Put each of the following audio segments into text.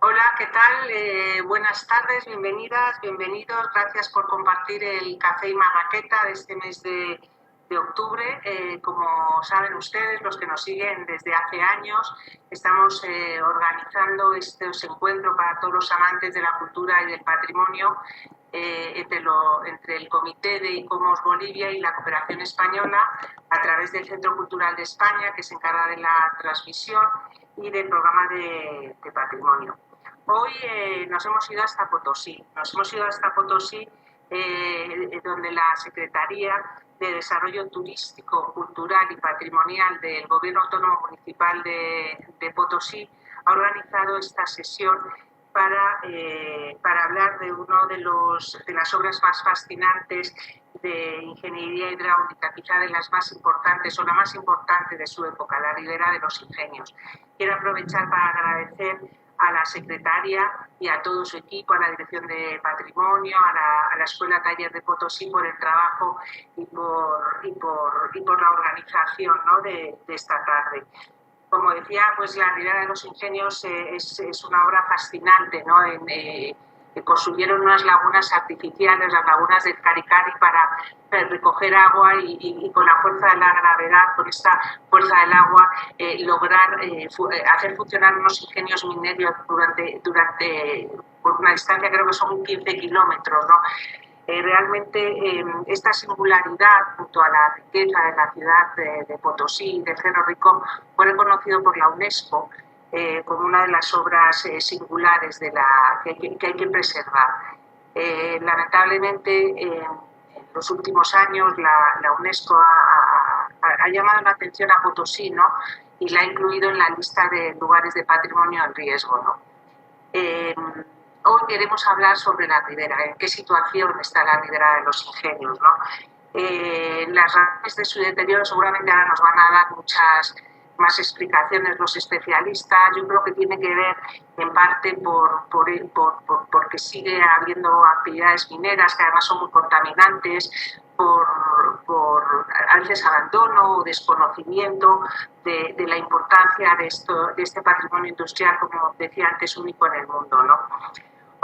Hola, ¿qué tal? Buenas tardes, bienvenidas, bienvenidos. Gracias por compartir el Café y Marraqueta de este mes de octubre. Como saben ustedes, los que nos siguen desde hace años, estamos organizando este encuentro para todos los amantes de la cultura y del patrimonio entre el Comité de ICOMOS Bolivia y la Cooperación Española a través del Centro Cultural de España, que se encarga de la transmisión y del programa de patrimonio. Hoy nos hemos ido hasta Potosí. Donde la Secretaría de Desarrollo Turístico, Cultural y Patrimonial del Gobierno Autónomo Municipal de Potosí ha organizado esta sesión para hablar de una de las obras más fascinantes de ingeniería hidráulica, quizá de las más importantes o la más importante de su época, la Ribera de los Ingenios. Quiero aprovechar para agradecer a la secretaria y a todo su equipo, a la Dirección de Patrimonio, a la Escuela Taller de Potosí por el trabajo y por la organización, ¿no?, de esta tarde. Como decía, pues la Ribera de los Ingenios es una obra fascinante, ¿no? Construyeron unas lagunas artificiales, las lagunas del Caricari, para recoger agua y con la fuerza de la gravedad, con esta fuerza del agua, lograr hacer funcionar unos ingenios mineros por una distancia, creo que son 15 kilómetros, ¿no? Realmente esta singularidad, junto a la riqueza de la ciudad de Potosí, de Cerro Rico, fue reconocido por la UNESCO como una de las obras singulares que hay que preservar. Lamentablemente, en los últimos años, la UNESCO ha llamado la atención a Potosí, ¿no?, y la ha incluido en la lista de lugares de patrimonio en riesgo, ¿no? Hoy queremos hablar sobre la Ribera, en qué situación está la Ribera de los Ingenios, ¿no? Las razones de su deterioro seguramente ahora nos van a dar muchas más explicaciones los especialistas. Yo creo que tiene que ver en parte porque sigue habiendo actividades mineras que además son muy contaminantes, por a veces abandono o desconocimiento de la importancia de este patrimonio industrial, como decía antes, único en el mundo, ¿no?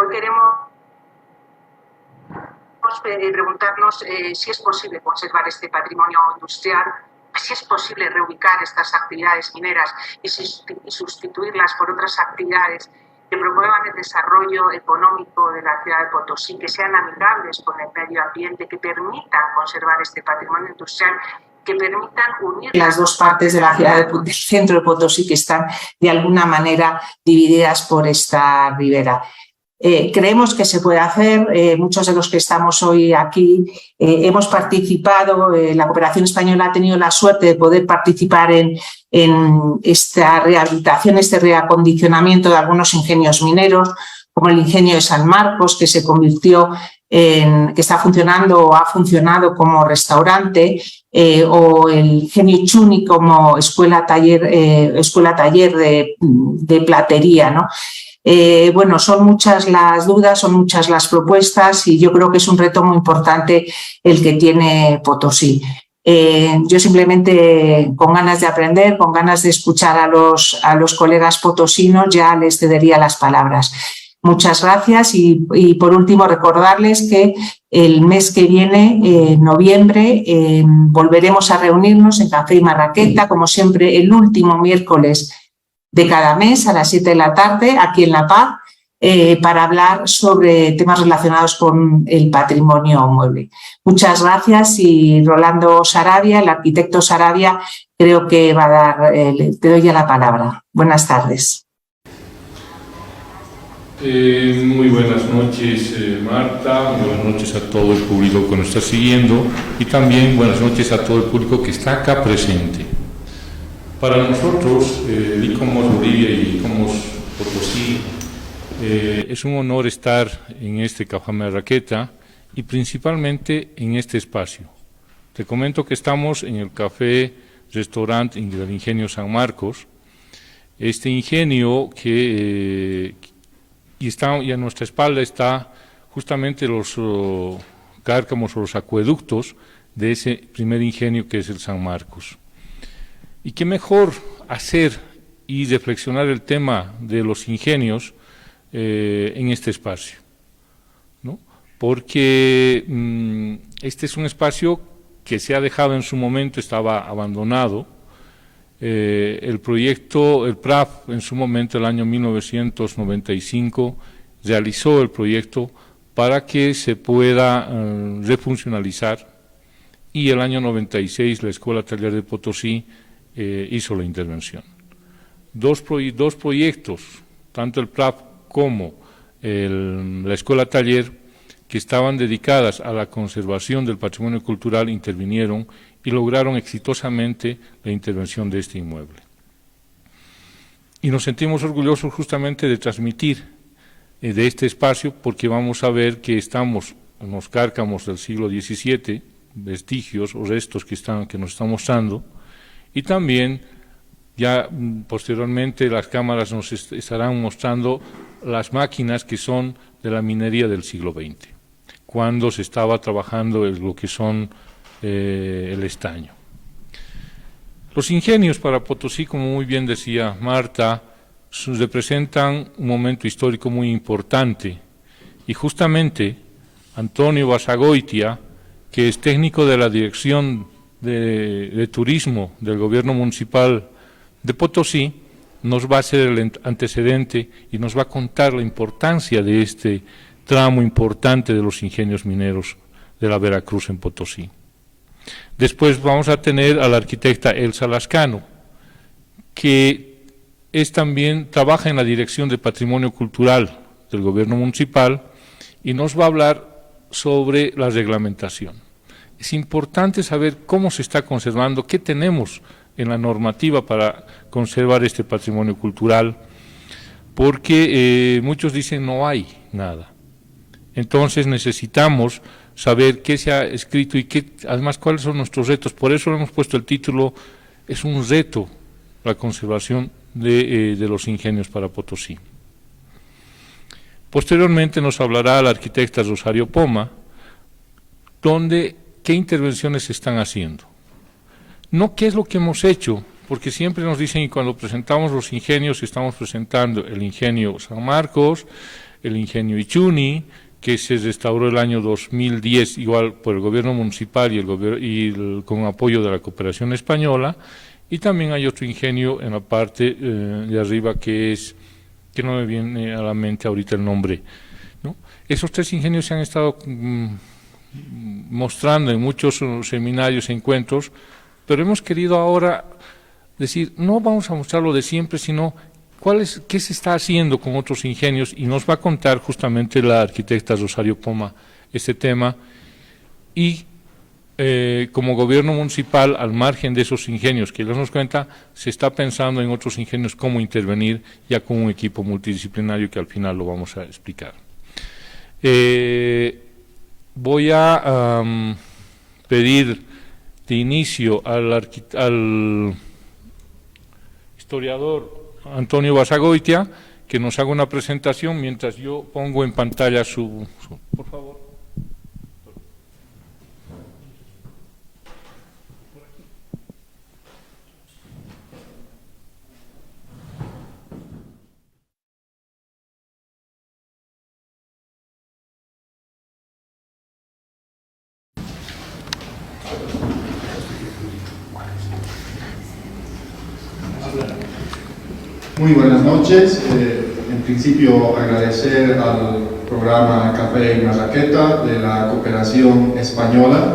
Hoy queremos preguntarnos si es posible conservar este patrimonio industrial, si es posible reubicar estas actividades mineras y sustituirlas por otras actividades que promuevan el desarrollo económico de la ciudad de Potosí, que sean amigables con el medio ambiente, que permitan conservar este patrimonio industrial, que permitan unir las dos partes de la ciudad del centro de Potosí, que están de alguna manera divididas por esta ribera. Creemos que se puede hacer. Muchos de los que estamos hoy aquí hemos participado. La Cooperación Española ha tenido la suerte de poder participar en esta rehabilitación, este reacondicionamiento de algunos ingenios mineros, como el ingenio de San Marcos, que se convirtió que está funcionando o ha funcionado como restaurante, o el ingenio Chuni como escuela taller de platería, ¿no? Bueno, son muchas las dudas, son muchas las propuestas y yo creo que es un reto muy importante el que tiene Potosí. Yo simplemente, con ganas de aprender, con ganas de escuchar a los colegas potosinos, ya les cedería las palabras. Muchas gracias y por último recordarles que el mes que viene, en noviembre, volveremos a reunirnos en Café y Marraqueta, como siempre, el último miércoles de cada mes a las 7 de la tarde, aquí en La Paz, para hablar sobre temas relacionados con el patrimonio mueble. Muchas gracias y Rolando Sarabia, el arquitecto Sarabia, creo que va a dar, te doy ya la palabra. Buenas tardes. Muy buenas noches, Marta, buenas noches a todo el público que nos está siguiendo y también buenas noches a todo el público que está acá presente. Para nosotros, ICOMOS Bolivia y ICOMOS Potosí, es un honor estar en este Café Marraqueta y principalmente en este espacio. Te comento que estamos en el Café Restaurante del Ingenio San Marcos. Este ingenio y a nuestra espalda está justamente los cárcamos o los acueductos de ese primer ingenio que es el San Marcos. Y qué mejor hacer y reflexionar el tema de los ingenios en este espacio, ¿no? Porque este es un espacio que se ha dejado en su momento, estaba abandonado. El proyecto, el PRAF, en su momento, el año 1995, realizó el proyecto para que se pueda refuncionalizar, y el año 96 la Escuela Taller de Potosí hizo la intervención. Dos proyectos, tanto el PRAF como la Escuela Taller, que estaban dedicadas a la conservación del patrimonio cultural, intervinieron y lograron exitosamente la intervención de este inmueble. Y nos sentimos orgullosos justamente de transmitir de este espacio, porque vamos a ver que estamos en los cárcamos del siglo XVII, vestigios o restos que nos están mostrando, y también ya posteriormente las cámaras nos estarán mostrando las máquinas que son de la minería del siglo XX, cuando se estaba trabajando lo que son el estaño. Los ingenios para Potosí, como muy bien decía Marta, representan un momento histórico muy importante, y justamente Antonio Basagoitia, que es técnico de la Dirección de Turismo del Gobierno Municipal de Potosí, nos va a hacer el antecedente y nos va a contar la importancia de este tramo importante de los ingenios mineros de la Veracruz en Potosí. Después vamos a tener a la arquitecta Elsa Lascano, que trabaja en la Dirección de Patrimonio Cultural del Gobierno Municipal, y nos va a hablar sobre la reglamentación. Es importante saber cómo se está conservando, qué tenemos en la normativa para conservar este patrimonio cultural, porque muchos dicen no hay nada. Entonces necesitamos saber qué se ha escrito y además cuáles son nuestros retos. Por eso le hemos puesto el título, es un reto la conservación de los ingenios para Potosí. Posteriormente nos hablará la arquitecta Rosario Poma, qué intervenciones se están haciendo. No qué es lo que hemos hecho, porque siempre nos dicen, y cuando presentamos los ingenios, estamos presentando el ingenio San Marcos, el ingenio Ichuni, que se restauró el año 2010, igual por el gobierno municipal con apoyo de la cooperación española, y también hay otro ingenio en la parte de arriba que no me viene a la mente ahorita el nombre, ¿no? Esos tres ingenios se han estado mostrando en muchos seminarios, encuentros, pero hemos querido ahora decir, no vamos a mostrar lo de siempre, sino qué se está haciendo con otros ingenios, y nos va a contar justamente la arquitecta Rosario Poma este tema. Y como gobierno municipal, al margen de esos ingenios que nos cuenta, se está pensando en otros ingenios cómo intervenir, ya con un equipo multidisciplinario que al final lo vamos a explicar. Voy a pedir de inicio al historiador Antonio Basagoitia que nos haga una presentación mientras yo pongo en pantalla por favor. Muy buenas noches. En principio, agradecer al programa Café y Marraqueta de la Cooperación Española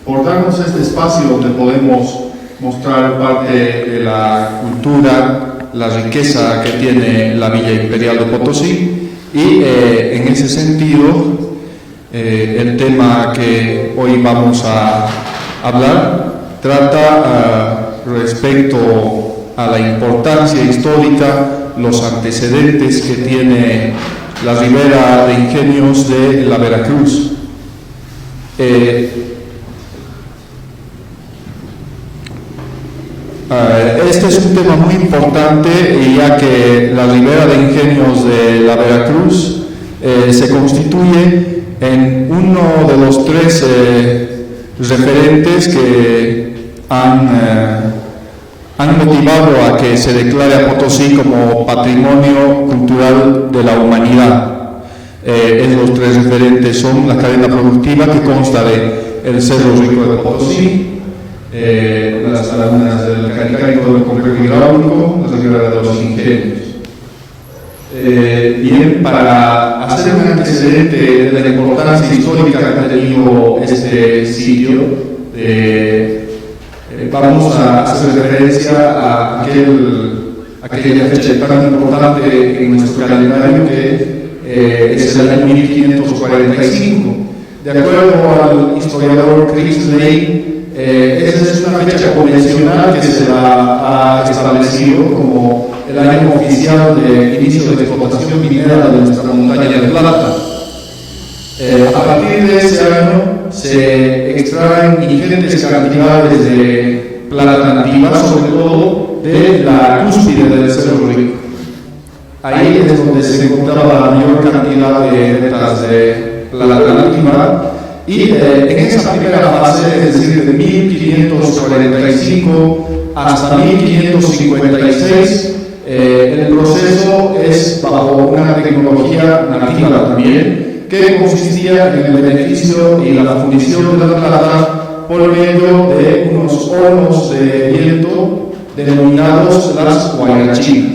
por darnos este espacio donde podemos mostrar parte de la cultura, la riqueza que tiene la Villa Imperial de Potosí, y en ese sentido el tema que hoy vamos a hablar trata respecto a la importancia histórica, los antecedentes que tiene la ribera de ingenios de la Veracruz. Este es un tema muy importante, ya que la ribera de ingenios de la Veracruz se constituye en uno de los tres referentes que han han motivado a que se declare a Potosí como Patrimonio Cultural de la Humanidad. Esos tres referentes son la cadena productiva, que consta de el Cerro Rico de Potosí, las lagunas del Canicá y todo el complejo hidráulico, la Sierra de los Ingenios. Bien, para hacer un antecedente de la importancia histórica que ha tenido este sitio, vamos a hacer referencia a aquella fecha tan importante en nuestro calendario, que es el año 1545. De acuerdo al historiador Chris Lane, esa es una fecha convencional que se la ha establecido como el año oficial de inicio de explotación minera de nuestra montaña de plata. A partir de ese año se extraen ingentes cantidades de plata nativa, sobre todo de la cúspide del Cerro Rico. Ahí es donde se encontraba la mayor cantidad de vetas de plata nativa. Y en esa primera fase, es decir, de 1545 hasta 1556, el proceso es bajo una tecnología nativa también, que consistía en el beneficio y la fundición de la plata por medio de unos hornos de viento denominados las guayachinas.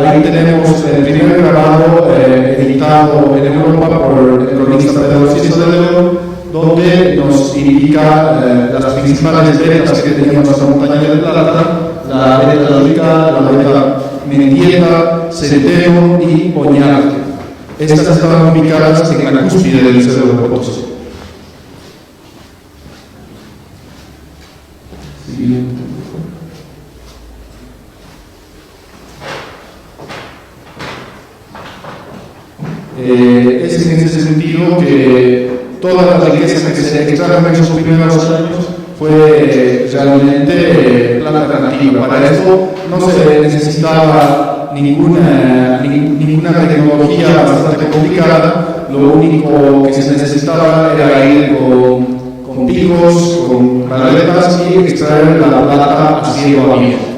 Ahí tenemos el primer grabado editado en Europa por el cronista Pedro Ciso de León, donde nos indica las principales vetas que tenía nuestra montaña de plata: la veta rica, la veta mendieta, centeno y oñarte. Estas estaban ubicadas en la cúspide del Cerro de Potosí. Siguiente. Es en ese sentido que toda la riqueza que se extrajo en esos primeros años fue realmente plata nativa. Para eso no se necesitaba ninguna tecnología bastante complicada. Lo único que se necesitaba era ir con picos, con paletas y extraer la plata a cielo abierto.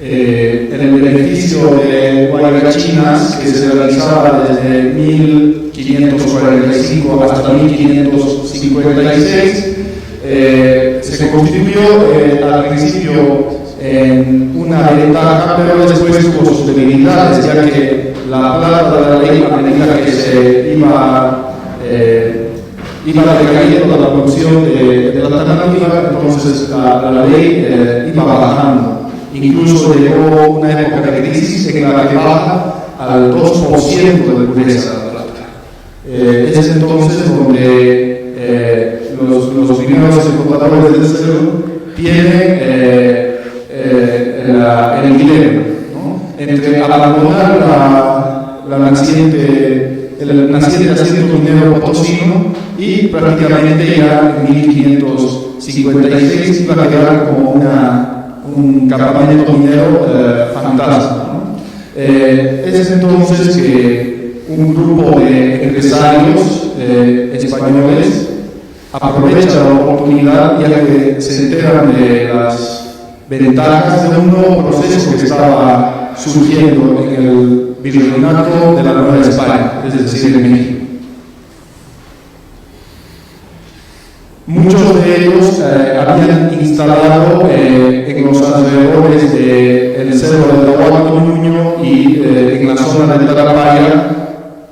En el beneficio de guayachinas, que se realizaba desde 1545 hasta 1556, se constituyó al principio en una ventaja, pero después tuvo sus debilidades, ya que la plata de la ley, a medida que se iba decayendo la producción de plata nativa, entonces la ley iba bajando. Incluso llegó una época de crisis en la que baja al 2% de pureza de plata. Es entonces donde los primeros explotadores del cerro tienen el dilema, ¿no?, entre abandonar el naciente asiento minero potosino y prácticamente ya en 1556 iba a quedar como un campamento minero fantasma, ¿no? Es entonces que un grupo de empresarios españoles aprovecha la oportunidad, ya que se enteran de las ventajas de un nuevo proceso que estaba surgiendo en el virreinato de la Nueva España, es decir, en México. Muchos de ellos habían instalado en los alrededores del Cerro del Tahuanto Nuño y en la zona de Tarapaya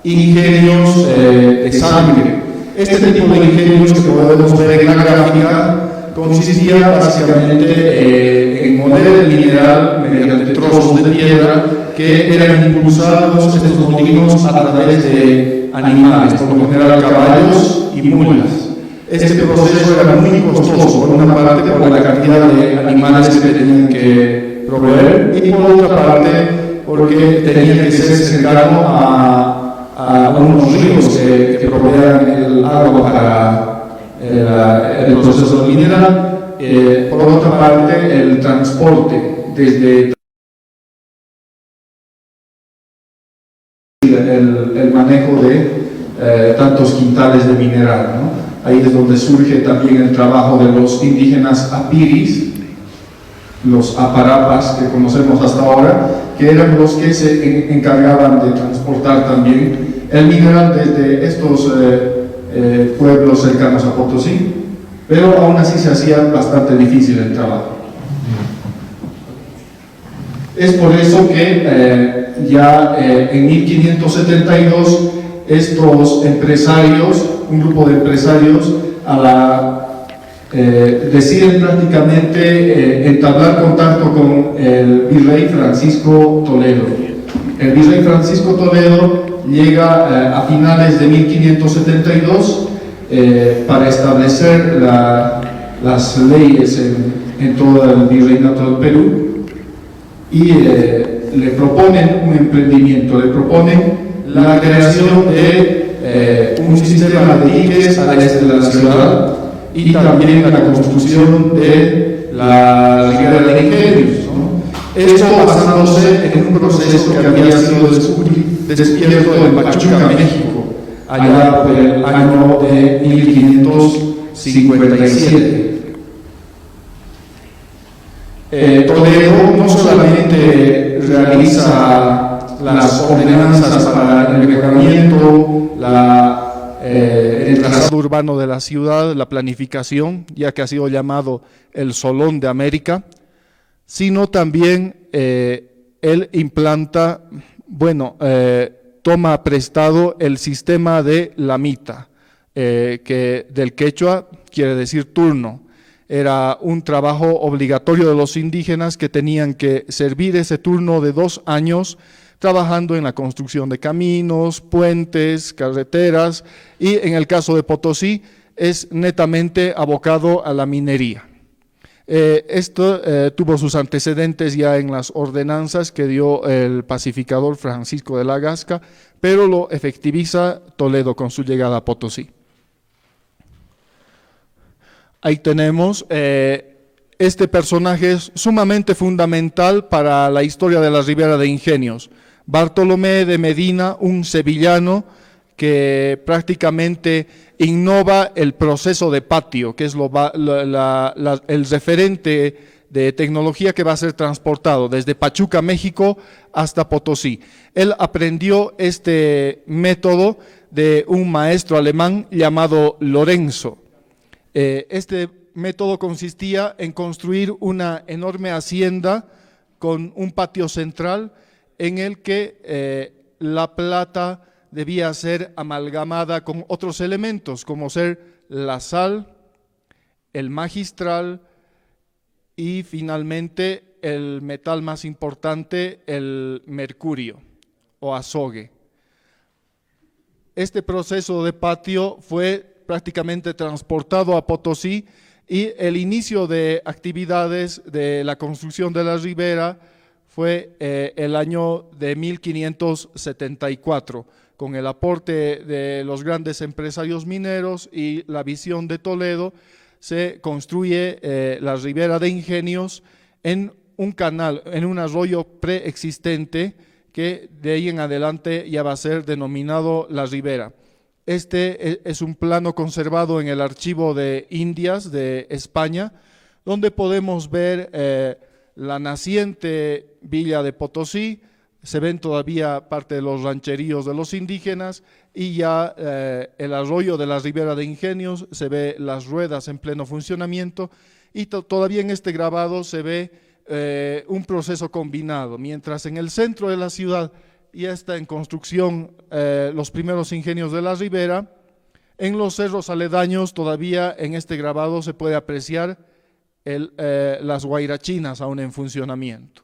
ingenios de sangre. Este tipo de ingenios que podemos ver en la gráfica consistía básicamente en moler el mineral mediante trozos de piedra que eran impulsados estos molinos a través de animales, por lo general caballos y mulas. Este proceso era muy costoso, por una parte por la cantidad de animales que tenían que proveer y por otra parte porque tenía que ser cercano a unos ríos que proveían el agua para el proceso mineral. Por otra parte, el transporte desde el manejo de tantos quintales de mineral, ¿no? Ahí es donde surge también el trabajo de los indígenas apiris, los aparapas que conocemos hasta ahora, que eran los que se encargaban de transportar también el mineral desde estos pueblos cercanos a Potosí, pero aún así se hacía bastante difícil el trabajo. Es por eso que ya en 1572 estos empresarios, un grupo de empresarios, deciden prácticamente entablar contacto con el virrey Francisco Toledo. El virrey Francisco Toledo llega a finales de 1572 para establecer las leyes en todo el virreinato del Perú, y le proponen un emprendimiento, le proponen la creación de un sistema de diques al este de la ciudad y también la construcción de la ribera de ingenios, ¿no? Esto basándose en un proceso que había sido descubierto en Pachuca, México, allá por el año de 1557. Toledo no solamente realiza las ordenanzas para el mejoramiento, el trazado urbano de la ciudad, la planificación, ya que ha sido llamado el Solón de América, sino también él implanta, toma prestado el sistema de la mita, que del quechua quiere decir turno. Era un trabajo obligatorio de los indígenas que tenían que servir ese turno de 2 años trabajando en la construcción de caminos, puentes, carreteras, y en el caso de Potosí es netamente abocado a la minería. Esto tuvo sus antecedentes ya en las ordenanzas que dio el pacificador Francisco de la Gasca, pero lo efectiviza Toledo con su llegada a Potosí. Ahí tenemos, este personaje es sumamente fundamental para la historia de la Ribera de Ingenios. Bartolomé de Medina, un sevillano que prácticamente innova el proceso de patio, que es el referente de tecnología que va a ser transportado desde Pachuca, México, hasta Potosí. Él aprendió este método de un maestro alemán llamado Lorenzo. Este método consistía en construir una enorme hacienda con un patio central en el que la plata debía ser amalgamada con otros elementos, como ser la sal, el magistral y finalmente el metal más importante, el mercurio o azogue. Este proceso de patio fue prácticamente transportado a Potosí, y el inicio de actividades de la construcción de la ribera fue el año de 1574, con el aporte de los grandes empresarios mineros y la visión de Toledo. Se construye la Ribera de Ingenios en un canal, en un arroyo preexistente que de ahí en adelante ya va a ser denominado la Ribera. Este es un plano conservado en el Archivo de Indias de España, donde podemos ver la naciente villa de Potosí. Se ven todavía parte de los rancheríos de los indígenas, y ya el arroyo de la Ribera de Ingenios, se ve las ruedas en pleno funcionamiento, y todavía en este grabado se ve un proceso combinado, mientras en el centro de la ciudad ya está en construcción los primeros ingenios de la Ribera. En los cerros aledaños todavía en este grabado se puede apreciar las guairachinas aún en funcionamiento.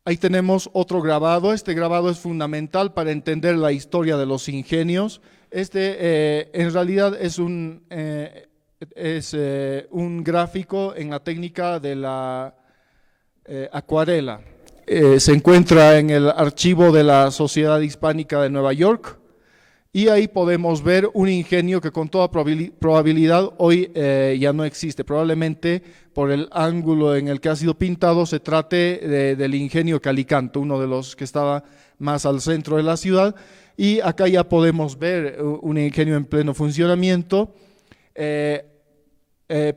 Ahí tenemos otro grabado. Este grabado es fundamental para entender la historia de los ingenios. En realidad es un gráfico en la técnica de la acuarela. Se encuentra en el archivo de la Sociedad Hispánica de Nueva York, Y ahí podemos ver un ingenio que con toda probabilidad hoy ya no existe. Probablemente por el ángulo en el que ha sido pintado se trate del ingenio Calicanto, uno de los que estaba más al centro de la ciudad. Y acá ya podemos ver un ingenio en pleno funcionamiento.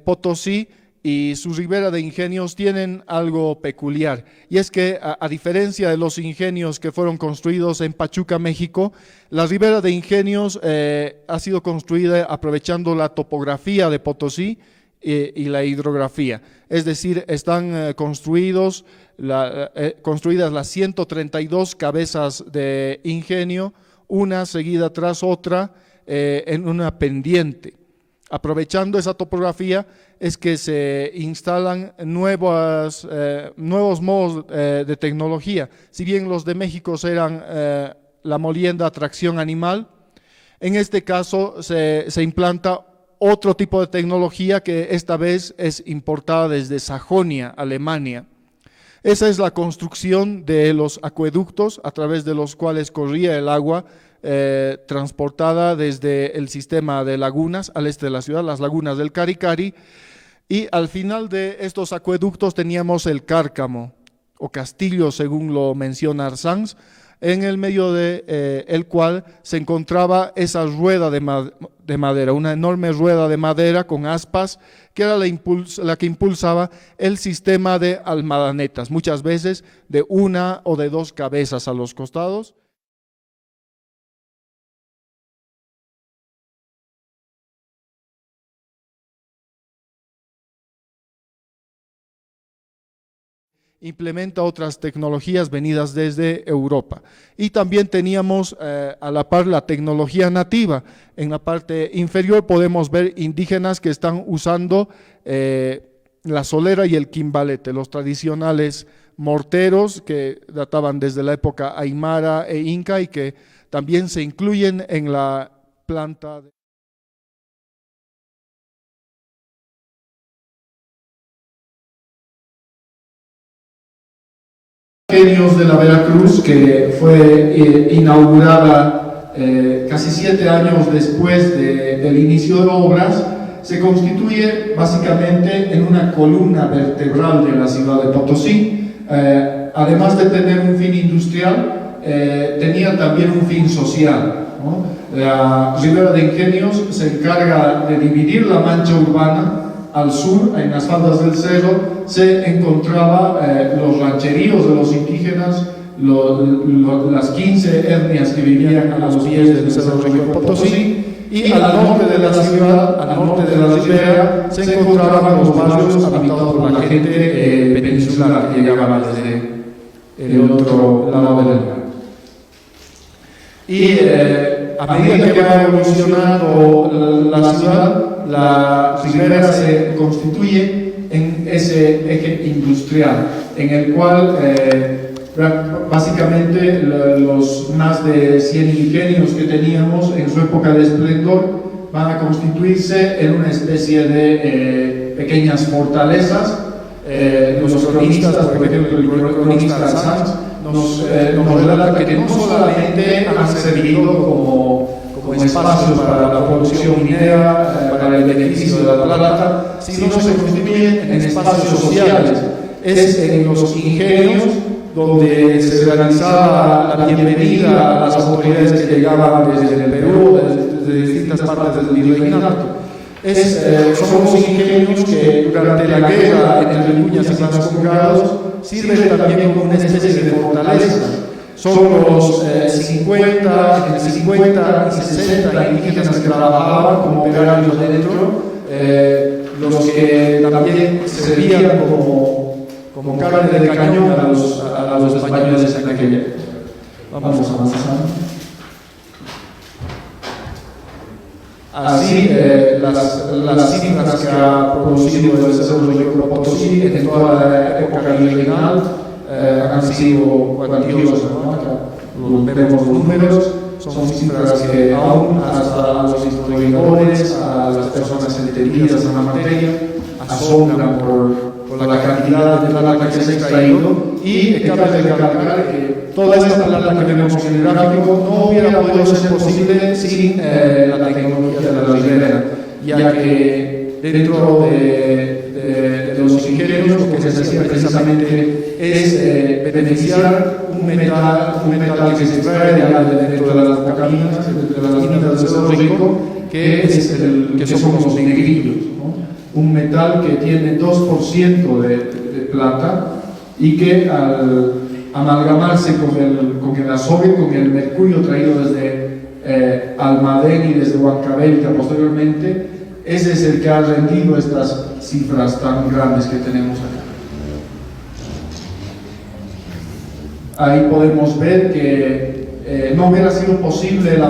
Potosí y su ribera de ingenios tienen algo peculiar, y es que a diferencia de los ingenios que fueron construidos en Pachuca, México, la ribera de ingenios ha sido construida aprovechando la topografía de Potosí y la hidrografía, es decir, están construidas las 132 cabezas de ingenio, una seguida tras otra en una pendiente. Aprovechando esa topografía es que se instalan nuevos modos de tecnología. Si bien los de México eran la molienda a tracción animal, en este caso se implanta otro tipo de tecnología que esta vez es importada desde Sajonia, Alemania. Esa es la construcción de los acueductos a través de los cuales corría el agua transportada desde el sistema de lagunas al este de la ciudad, las lagunas del Caricari, y al final de estos acueductos teníamos el Cárcamo, o castillo según lo menciona Arsanz, en el medio de el cual se encontraba esa rueda de madera, una enorme rueda de madera con aspas, que era la que impulsaba el sistema de almadanetas, muchas veces de una o de dos cabezas a los costados. Implementa otras tecnologías venidas desde Europa. Y también teníamos a la par la tecnología nativa. En la parte inferior podemos ver indígenas que están usando la solera y el quimbalete, los tradicionales morteros que databan desde la época aymara e inca y que también se incluyen en la planta de Ingenios de la Veracruz, que fue inaugurada casi 7 años después del inicio de obras, se constituye básicamente en una columna vertebral de la ciudad de Potosí. Además de tener un fin industrial, tenía también un fin social, ¿no? La ribera de Ingenios se encarga de dividir la mancha urbana. Al sur, en las faldas del cerro, se encontraba los rancheríos de los indígenas, las 15 etnias que vivían a los pies del Cerro Rico de Potosí, y al norte de la ciudad, al norte de la ribera, se encontraban los barrios habitados por la gente peninsular que llegaba desde el otro lado del mar. Y a medida que va evolucionando la ciudad, la ribera se constituye en ese eje industrial, en el cual básicamente los más de 100 ingenios que teníamos en su época de esplendor van a constituirse en una especie de pequeñas fortalezas. Los cronistas, por ejemplo, el cronista Sanz nos relata que no solamente han servido como espacios para la producción minera, para el beneficio de la plata, sino se constituyen en espacios sociales. Es en los ingenios donde se realizaba la bienvenida a las autoridades que llegaban desde el Perú, desde distintas partes del virreinato. Son los ingenios que durante la guerra entre Vicuñas y Vascongados sirven también como una especie de fortaleza. Son los 50 y 60 indígenas que trabajaban como operarios dentro, los que también servían como carne de cañón a los españoles en aquella época. Vamos avanzando. Así, las cifras que ha producido el Cerro Rico de Potosí en toda la época virreinal han sido cuantiosas, ¿no? Vemos los números, son cifras que aún hasta los historiadores, a las personas entendidas en la materia, asombran por la cantidad de plata que se ha extraído, y cabe recalcar que toda esta planta que vemos en el gráfico no hubiera podido ser posible sin la tecnología de la ribera, ya que dentro de los ingenios lo que se hacía precisamente es beneficiar un metal que se extrae dentro de las bocaminas, de las minas de Cerro Rico, que son los negrillos, ¿no? Un metal que tiene 2% de plata y que al amalgamarse con el azogue, con el mercurio traído desde Almadén y desde Huancavelica posteriormente, ese es el que ha rendido estas cifras tan grandes que tenemos acá. Ahí podemos ver que no hubiera sido posible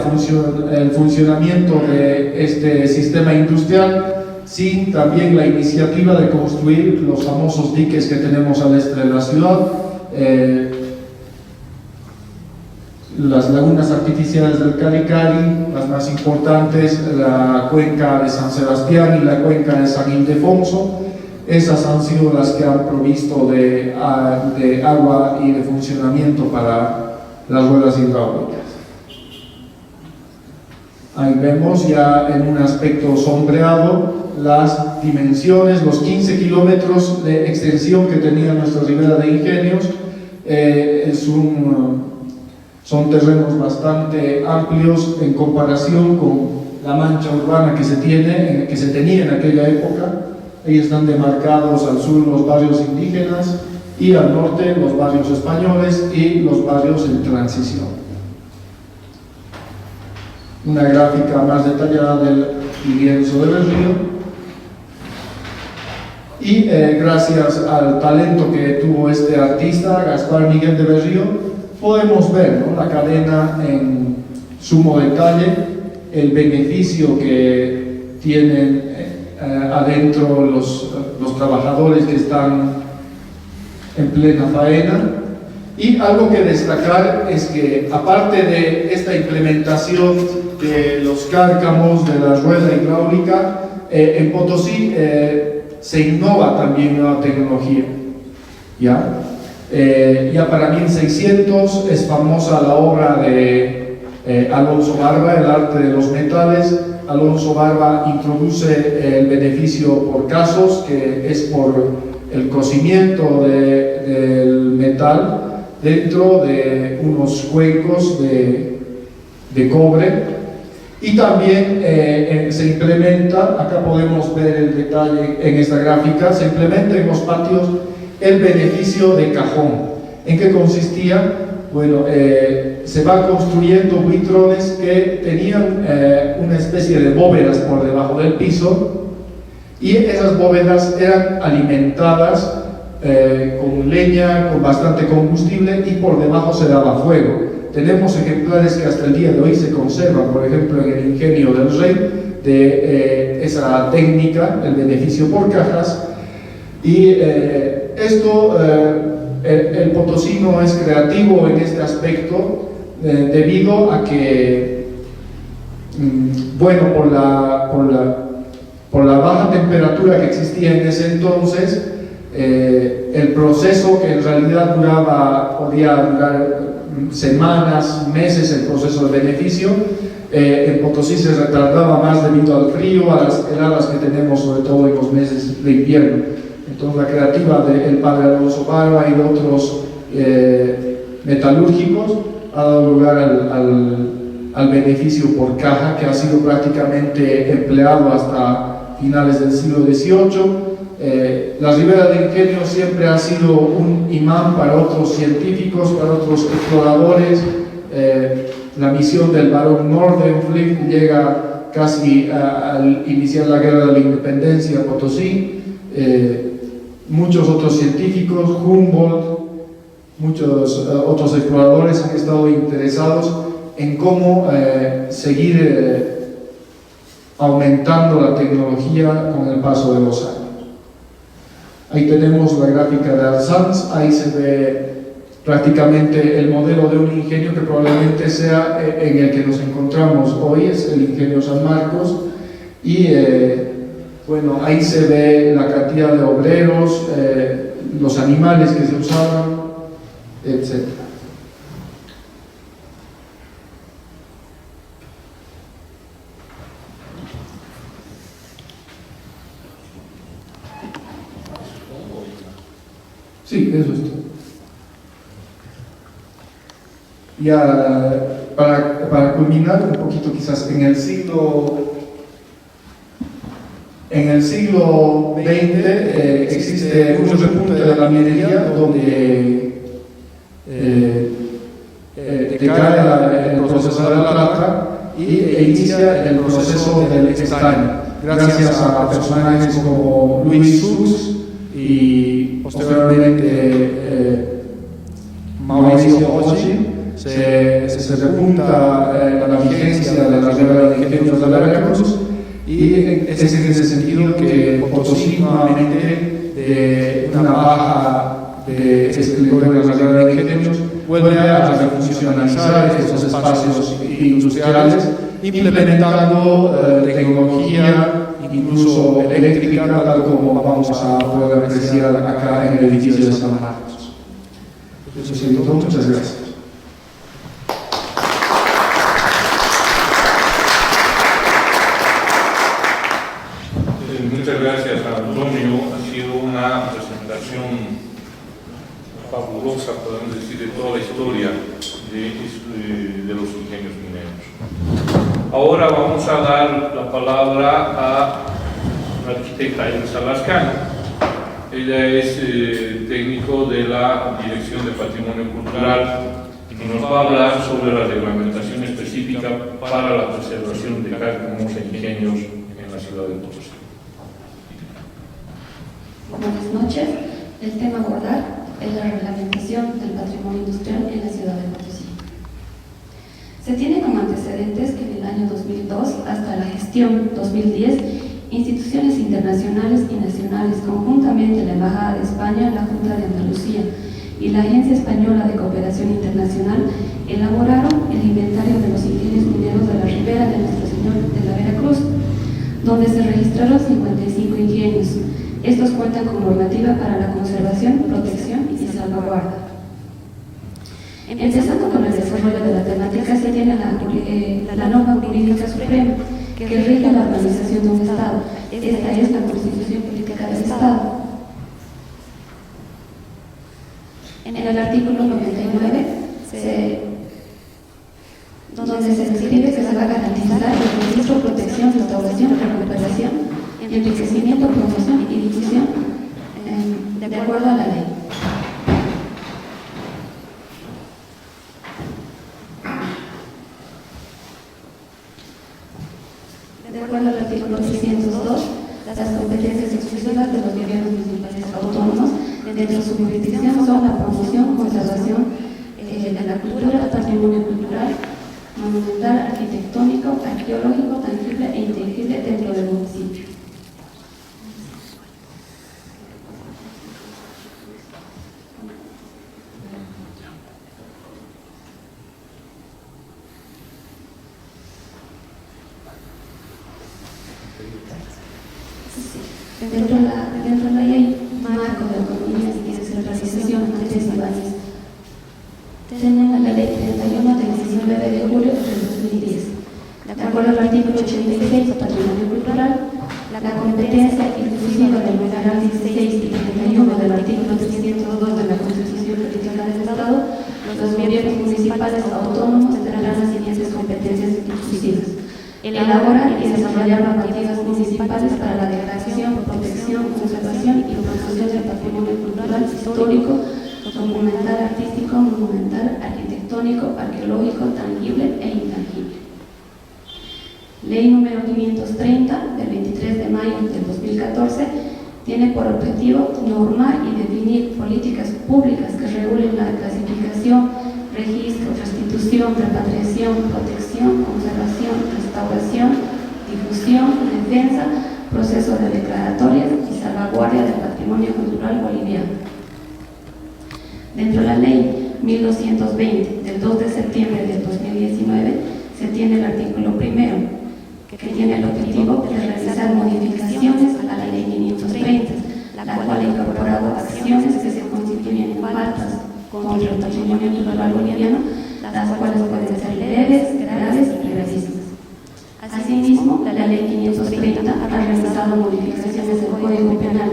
el funcionamiento de este sistema industrial sin también la iniciativa de construir los famosos diques que tenemos al este de la ciudad, las lagunas artificiales del Caricari, las más importantes, la cuenca de San Sebastián y la cuenca de San Ildefonso. Esas han sido las que han provisto de agua y de funcionamiento para las ruedas hidráulicas. Ahí vemos ya en un aspecto sombreado las dimensiones, los 15 kilómetros de extensión que tenía nuestra ribera de ingenios. Son terrenos bastante amplios en comparación con la mancha urbana que se tenía en aquella época. Ahí están demarcados al sur los barrios indígenas y al norte los barrios españoles y los barrios en transición. Una gráfica más detallada del lienzo de Berrío. Y gracias al talento que tuvo este artista, Gaspar Miguel de Berrío, podemos ver, ¿no?, la cadena en sumo detalle, el beneficio que tienen adentro los trabajadores que están en plena faena. Y algo que destacar es que, aparte de esta implementación de los cárcamos, de la rueda hidráulica, en Potosí se innova también nueva tecnología. Ya para 1600 es famosa la obra de Alonso Barba, El arte de los metales. Alonso Barba introduce el beneficio por casos, que es por el cocimiento del metal dentro de unos cuencos de cobre. Y también se implementa, acá podemos ver el detalle en esta gráfica, se implementa en los patios el beneficio de cajón. ¿En qué consistía? Bueno, se va construyendo buitrones que tenían una especie de bóvedas por debajo del piso, y esas bóvedas eran alimentadas con leña, con bastante combustible, y por debajo se daba fuego. Tenemos ejemplares que hasta el día de hoy se conservan, por ejemplo en el ingenio del Rey, de esa técnica, el beneficio por cajas. Y el potosino es creativo en este aspecto, debido a que, bueno, por la baja temperatura que existía en ese entonces, el proceso, que en realidad podía durar semanas, meses, el proceso de beneficio, en Potosí se retardaba más debido al frío, a las heladas que tenemos sobre todo en los meses de invierno. Entonces la creativa del padre Alonso Barba y de otros metalúrgicos ha dado lugar al beneficio por caja, que ha sido prácticamente empleado hasta finales del siglo XVIII. La ribera de ingenio siempre ha sido un imán para otros científicos, para otros exploradores. La misión del barón Nordenflick llega casi al iniciar la guerra de la independencia a Potosí. Muchos otros científicos, Humboldt, muchos otros exploradores han estado interesados en cómo seguir aumentando la tecnología con el paso de los años. Ahí tenemos la gráfica de Alsanz. Ahí se ve prácticamente el modelo de un ingenio que probablemente sea en el que nos encontramos hoy, es el ingenio San Marcos. Y bueno, ahí se ve la cantidad de obreros, los animales que se usaban, etc. Sí, eso es todo. Ya para culminar un poquito quizás, en el siglo XX existe un repunte de la minería donde decae el proceso de la plata e inicia el proceso del estaño, gracias a personajes como Louis Sucks y posteriormente Mauricio Ochi. Se repunta la vigencia de la regla de ingenios de la Veracruz, y es en ese sentido que Potosí, nuevamente de una baja de la regla de ingenios, vuelve a refuncionalizar estos espacios industriales, implementando tecnología, incluso eléctrica, tal como vamos a poder apreciar acá en el edificio de San Marcos. Eso es todo. Muchas gracias. Muchas gracias, Antonio. Ha sido una presentación fabulosa, podemos decir, de toda la historia de los ingenios mineros. Ahora vamos a dar la palabra a la arquitecta Elsa Lascano. Ella es técnico de la Dirección de Patrimonio Cultural y nos va a hablar sobre la reglamentación específica para la preservación de cárcamos e ingenios en la ciudad de Potosí. Buenas noches. El tema a abordar es la reglamentación del patrimonio industrial en la ciudad de Potosí. Se tiene como antecedentes que en el año 2002 hasta la gestión 2010, instituciones internacionales y nacionales, conjuntamente la Embajada de España, la Junta de Andalucía y la Agencia Española de Cooperación Internacional, elaboraron el inventario de los ingenios mineros de la ribera de Nuestro Señor de la Veracruz, donde se registraron 55 ingenios. Estos cuentan con normativa para la conservación, protección y salvaguarda. Empezando con el desarrollo de la temática, se tiene la norma jurídica suprema que rige la organización de un Estado. Esta es la Constitución Política del Estado. En el artículo 99, donde se describe que se va a garantizar el registro, protección, restauración, recuperación, enriquecimiento, promoción y difusión de acuerdo a la ley. De acuerdo al artículo 302, las competencias exclusivas de los gobiernos municipales autónomos dentro de su jurisdicción son la promoción, conservación de la cultura, patrimonio cultural, monumental, arquitectónico, arqueológico, tangible e intangible dentro del municipio. Dentro de la ley marco de economía y descentralización antes y bases, tenemos la ley 31 del 19 de julio del 2010. De acuerdo al artículo 86 patrimonio cultural, la competencia exclusiva del numeral 16 y 31 del artículo 302 de la Constitución Política del Estado, los gobiernos municipales autónomos tendrán las siguientes competencias exclusivas: elaborar y desarrollar normativas municipales para la declaración, protección, conservación y promoción del patrimonio cultural, histórico, documental, artístico, monumental, arquitectónico, arqueológico, tangible e intangible. Ley número 530 del 23 de mayo del 2014 tiene por objetivo normar y definir políticas públicas que regulen la clasificación, registro, restitución, repatriación, protección, conservación, restauración, difusión, defensa, proceso de declaratorias y salvaguardia del patrimonio cultural boliviano. Dentro de la ley 1220 del 2 de septiembre del 2019 se tiene el artículo primero, que tiene el objetivo de realizar modificaciones a la ley 530, la cual ha incorporado acciones que se constituyen en faltas contra el patrimonio cultural boliviano, las cuales pueden ser leves, graves y gravísimas. Asimismo, la Ley 530 ha realizado modificaciones del Código Penal,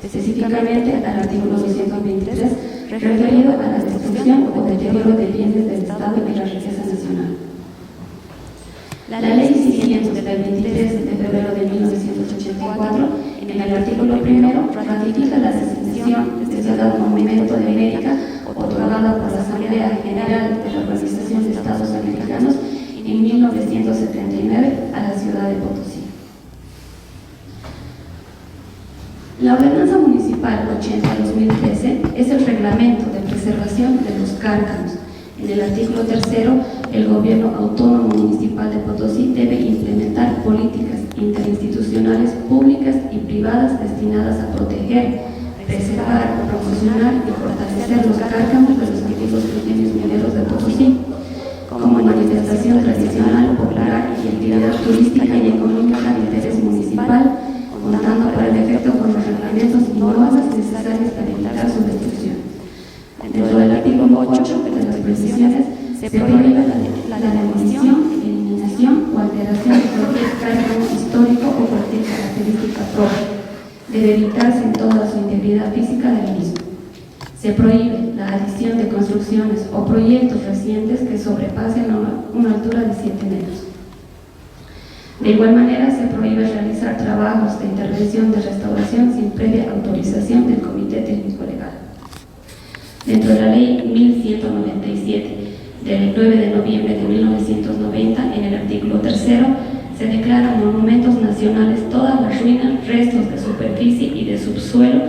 específicamente al artículo 223, referido a la destrucción o deterioro de bienes del Estado y la riqueza nacional. La Ley 600 del 23 de febrero de 1984, en el artículo primero, ratifica la designación de ciudad monumento de América otorgada por la Asamblea General de la Organización de Estados Americanos en 1979 a la ciudad de Potosí. La Ordenanza Municipal 80-2013 es el reglamento de preservación de los cárcanos. En el artículo 3, el Gobierno Autónomo Municipal de Potosí debe implementar políticas interinstitucionales públicas y privadas destinadas a proteger, preservar, promocionar y fortalecer los cárcanos de los antiguos ingenios mineros de Potosí, como manifestación tradicional, popular y actividad turística y económica de interés municipal, contando para el efecto con los reglamentos y normas necesarias para evitar su destrucción. Dentro del artículo 8 de las precisiones se prohíbe la demolición, eliminación o alteración de cualquier cárcano histórico o cualquier característica propia. Debe evitarse en toda su integridad física del mismo. Se prohíbe la adición de construcciones o proyectos recientes que sobrepasen una altura de 7 metros. De igual manera, se prohíbe realizar trabajos de intervención de restauración sin previa autorización del Comité Técnico Legal. Dentro de la Ley 1197 del 9 de noviembre de 1990, en el artículo 3, se declaran monumentos nacionales todas las ruinas, restos de superficie y de subsuelo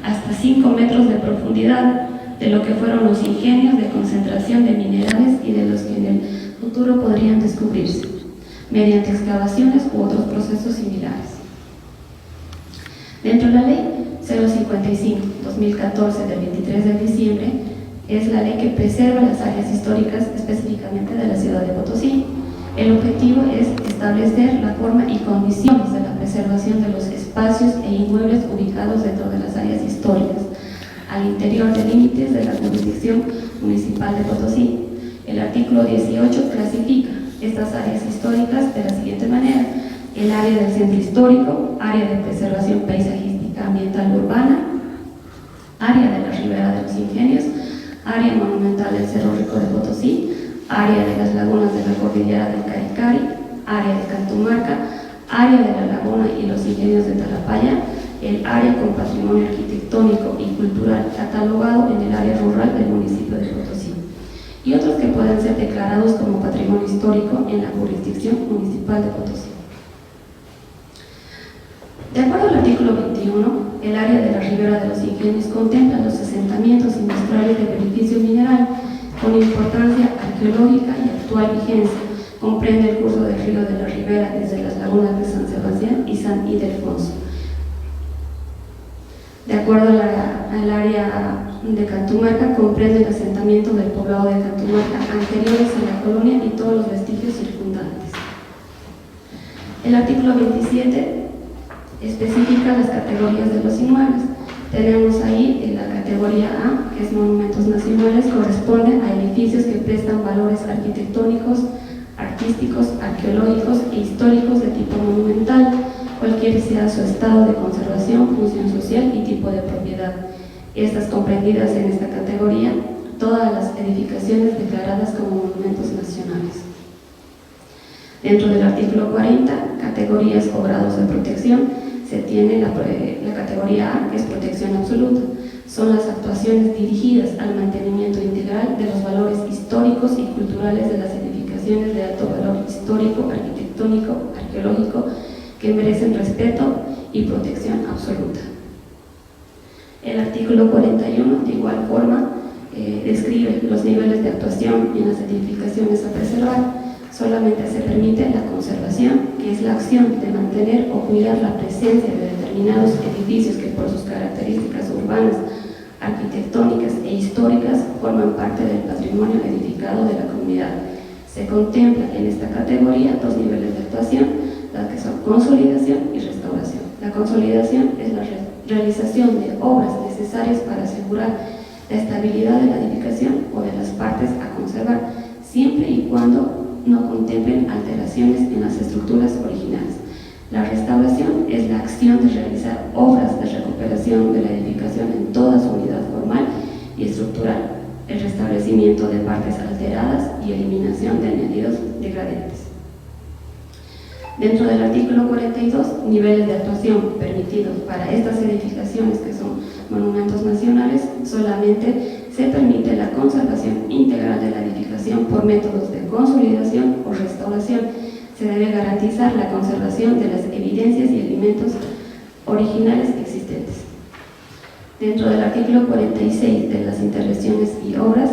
hasta 5 metros de profundidad de lo que fueron los ingenios de concentración de minerales y de los que en el futuro podrían descubrirse, mediante excavaciones u otros procesos similares. Dentro de la Ley 055-2014 del 23 de diciembre, es la ley que preserva las áreas históricas específicamente de la ciudad de Potosí. El objetivo es establecer la forma y condiciones de la preservación de los espacios e inmuebles ubicados dentro de las áreas históricas, al interior de límites de la jurisdicción municipal de Potosí. El artículo 18 clasifica estas áreas históricas de la siguiente manera: el área del centro histórico, área de preservación paisajística ambiental urbana, área de la ribera de los ingenios, área monumental del Cerro Rico de Potosí, área de las lagunas de la cordillera del Caricari, área de Cantumarca, área de la laguna y los ingenios de Talapaya, el área con patrimonio arquitectónico y cultural catalogado en el área rural del municipio de Potosí, y otros que pueden ser declarados como patrimonio histórico en la jurisdicción municipal de Potosí. De acuerdo al artículo 21, el área de la ribera de los ingenios contempla los asentamientos industriales de beneficio mineral con importancia arqueológica y actual vigencia. Comprende el curso del río de la Ribera desde las lagunas de San Sebastián y San Ildefonso. De acuerdo al área de Cantumarca, comprende el asentamiento del poblado de Cantumarca anteriores a la colonia y todos los vestigios circundantes. El artículo 27 especifica las categorías de los inmuebles. Tenemos ahí la categoría A, que es monumentos nacionales, corresponde a edificios que prestan valores arquitectónicos, artísticos, arqueológicos e históricos de tipo monumental, cualquiera sea su estado de conservación, función social y tipo de propiedad. Estas comprendidas en esta categoría, todas las edificaciones declaradas como monumentos nacionales. Dentro del artículo 40, categorías o grados de protección, se tiene la categoría A, que es protección absoluta. Son las actuaciones dirigidas al mantenimiento integral de los valores históricos y culturales de las edificaciones de alto valor histórico, arquitectónico, arqueológico, que merecen respeto y protección absoluta. El artículo 41, de igual forma, describe los niveles de actuación en las edificaciones a preservar. Solamente se permite la conservación, que es la acción de mantener o cuidar la presencia de determinados edificios que por sus características urbanas, arquitectónicas e históricas forman parte del patrimonio edificado de la comunidad. Se contempla en esta categoría dos niveles de actuación, las que son consolidación y restauración. La consolidación es la realización de obras necesarias para asegurar la estabilidad de la edificación o de las partes a conservar, siempre y cuando no contemplen alteraciones en las estructuras originales. La restauración es la acción de realizar obras de recuperación de la edificación en toda su unidad formal y estructural, el restablecimiento de partes alteradas y eliminación de añadidos degradentes. Dentro del artículo 42, niveles de actuación permitidos para estas edificaciones que son monumentos nacionales, solamente se permite la conservación integral de la edificación por métodos de consolidación o restauración. Se debe garantizar la conservación de las evidencias y elementos originales existentes. Dentro del artículo 46 de las intervenciones y obras,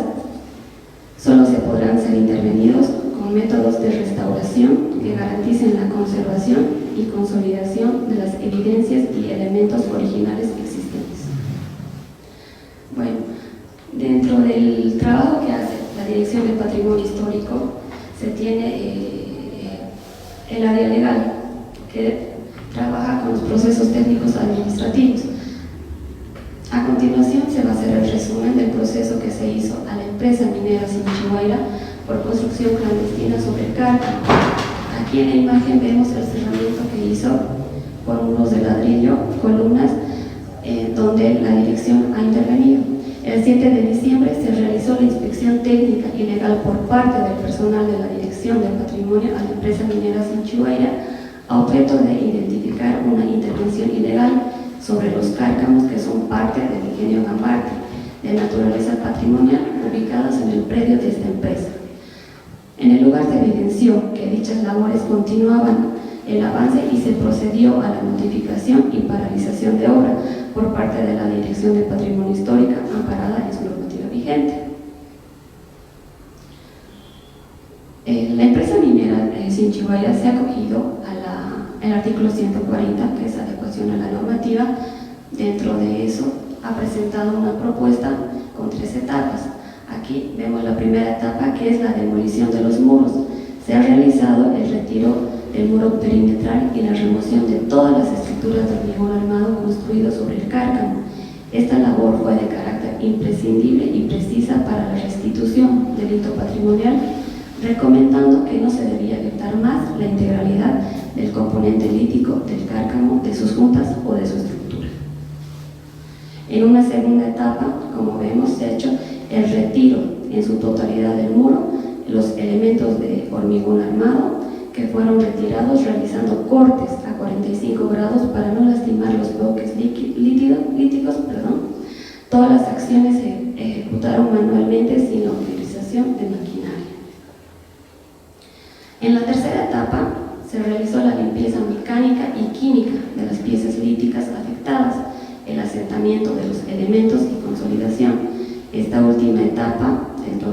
solo se podrán ser intervenidos con métodos de restauración que garanticen la conservación y consolidación de las evidencias y elementos originales existentes. Bueno, dentro del trabajo que hace la Dirección de Patrimonio Histórico, se tiene el área legal, que trabaja con los procesos técnicos administrativos. A continuación se va a hacer el resumen del proceso que se hizo a la empresa minera Sinchihuayra por construcción clandestina sobre el Cárcamo. Aquí en la imagen vemos el cerramiento que hizo con muros de ladrillo, columnas, donde la dirección ha intervenido. El 7 de diciembre se realizó la inspección técnica y legal por parte del personal de la Dirección del Patrimonio a la empresa minera Sinchihuayra, a objeto de identificar una intervención ilegal sobre los cárcamos que son parte del ingenio Gambarte, de naturaleza patrimonial, ubicados en el predio de esta empresa. En el lugar se evidenció que dichas labores continuaban el avance y se procedió a la notificación y paralización de obra por parte de la Dirección de Patrimonio Histórico, amparada en su normativa vigente. La empresa minera Sinchihuayra se ha acogido al artículo 140, que es adecuación a la normativa. Dentro de eso ha presentado una propuesta con 3 etapas. Aquí vemos la primera etapa, que es la demolición de los muros. Se ha realizado el retiro del muro perimetral y la remoción de todas las estructuras de hormigón armado construido sobre el cárcamo. Esta labor fue de carácter imprescindible y precisa para la restitución del hito patrimonial, recomendando que no se debía afectar más la integralidad del componente lítico del cárcamo, de sus juntas o de su estructura. En una segunda etapa, como vemos, se ha hecho el retiro en su totalidad del muro, los elementos de hormigón armado que fueron retirados realizando cortes a 45 grados para no lastimar los bloques líticos. Todas las acciones se ejecutaron manualmente sin la utilización de maquinaria. En la tercera etapa se realizó la limpieza mecánica y química de las piezas líticas afectadas, el asentamiento de los elementos y consolidación. Esta última etapa, dentro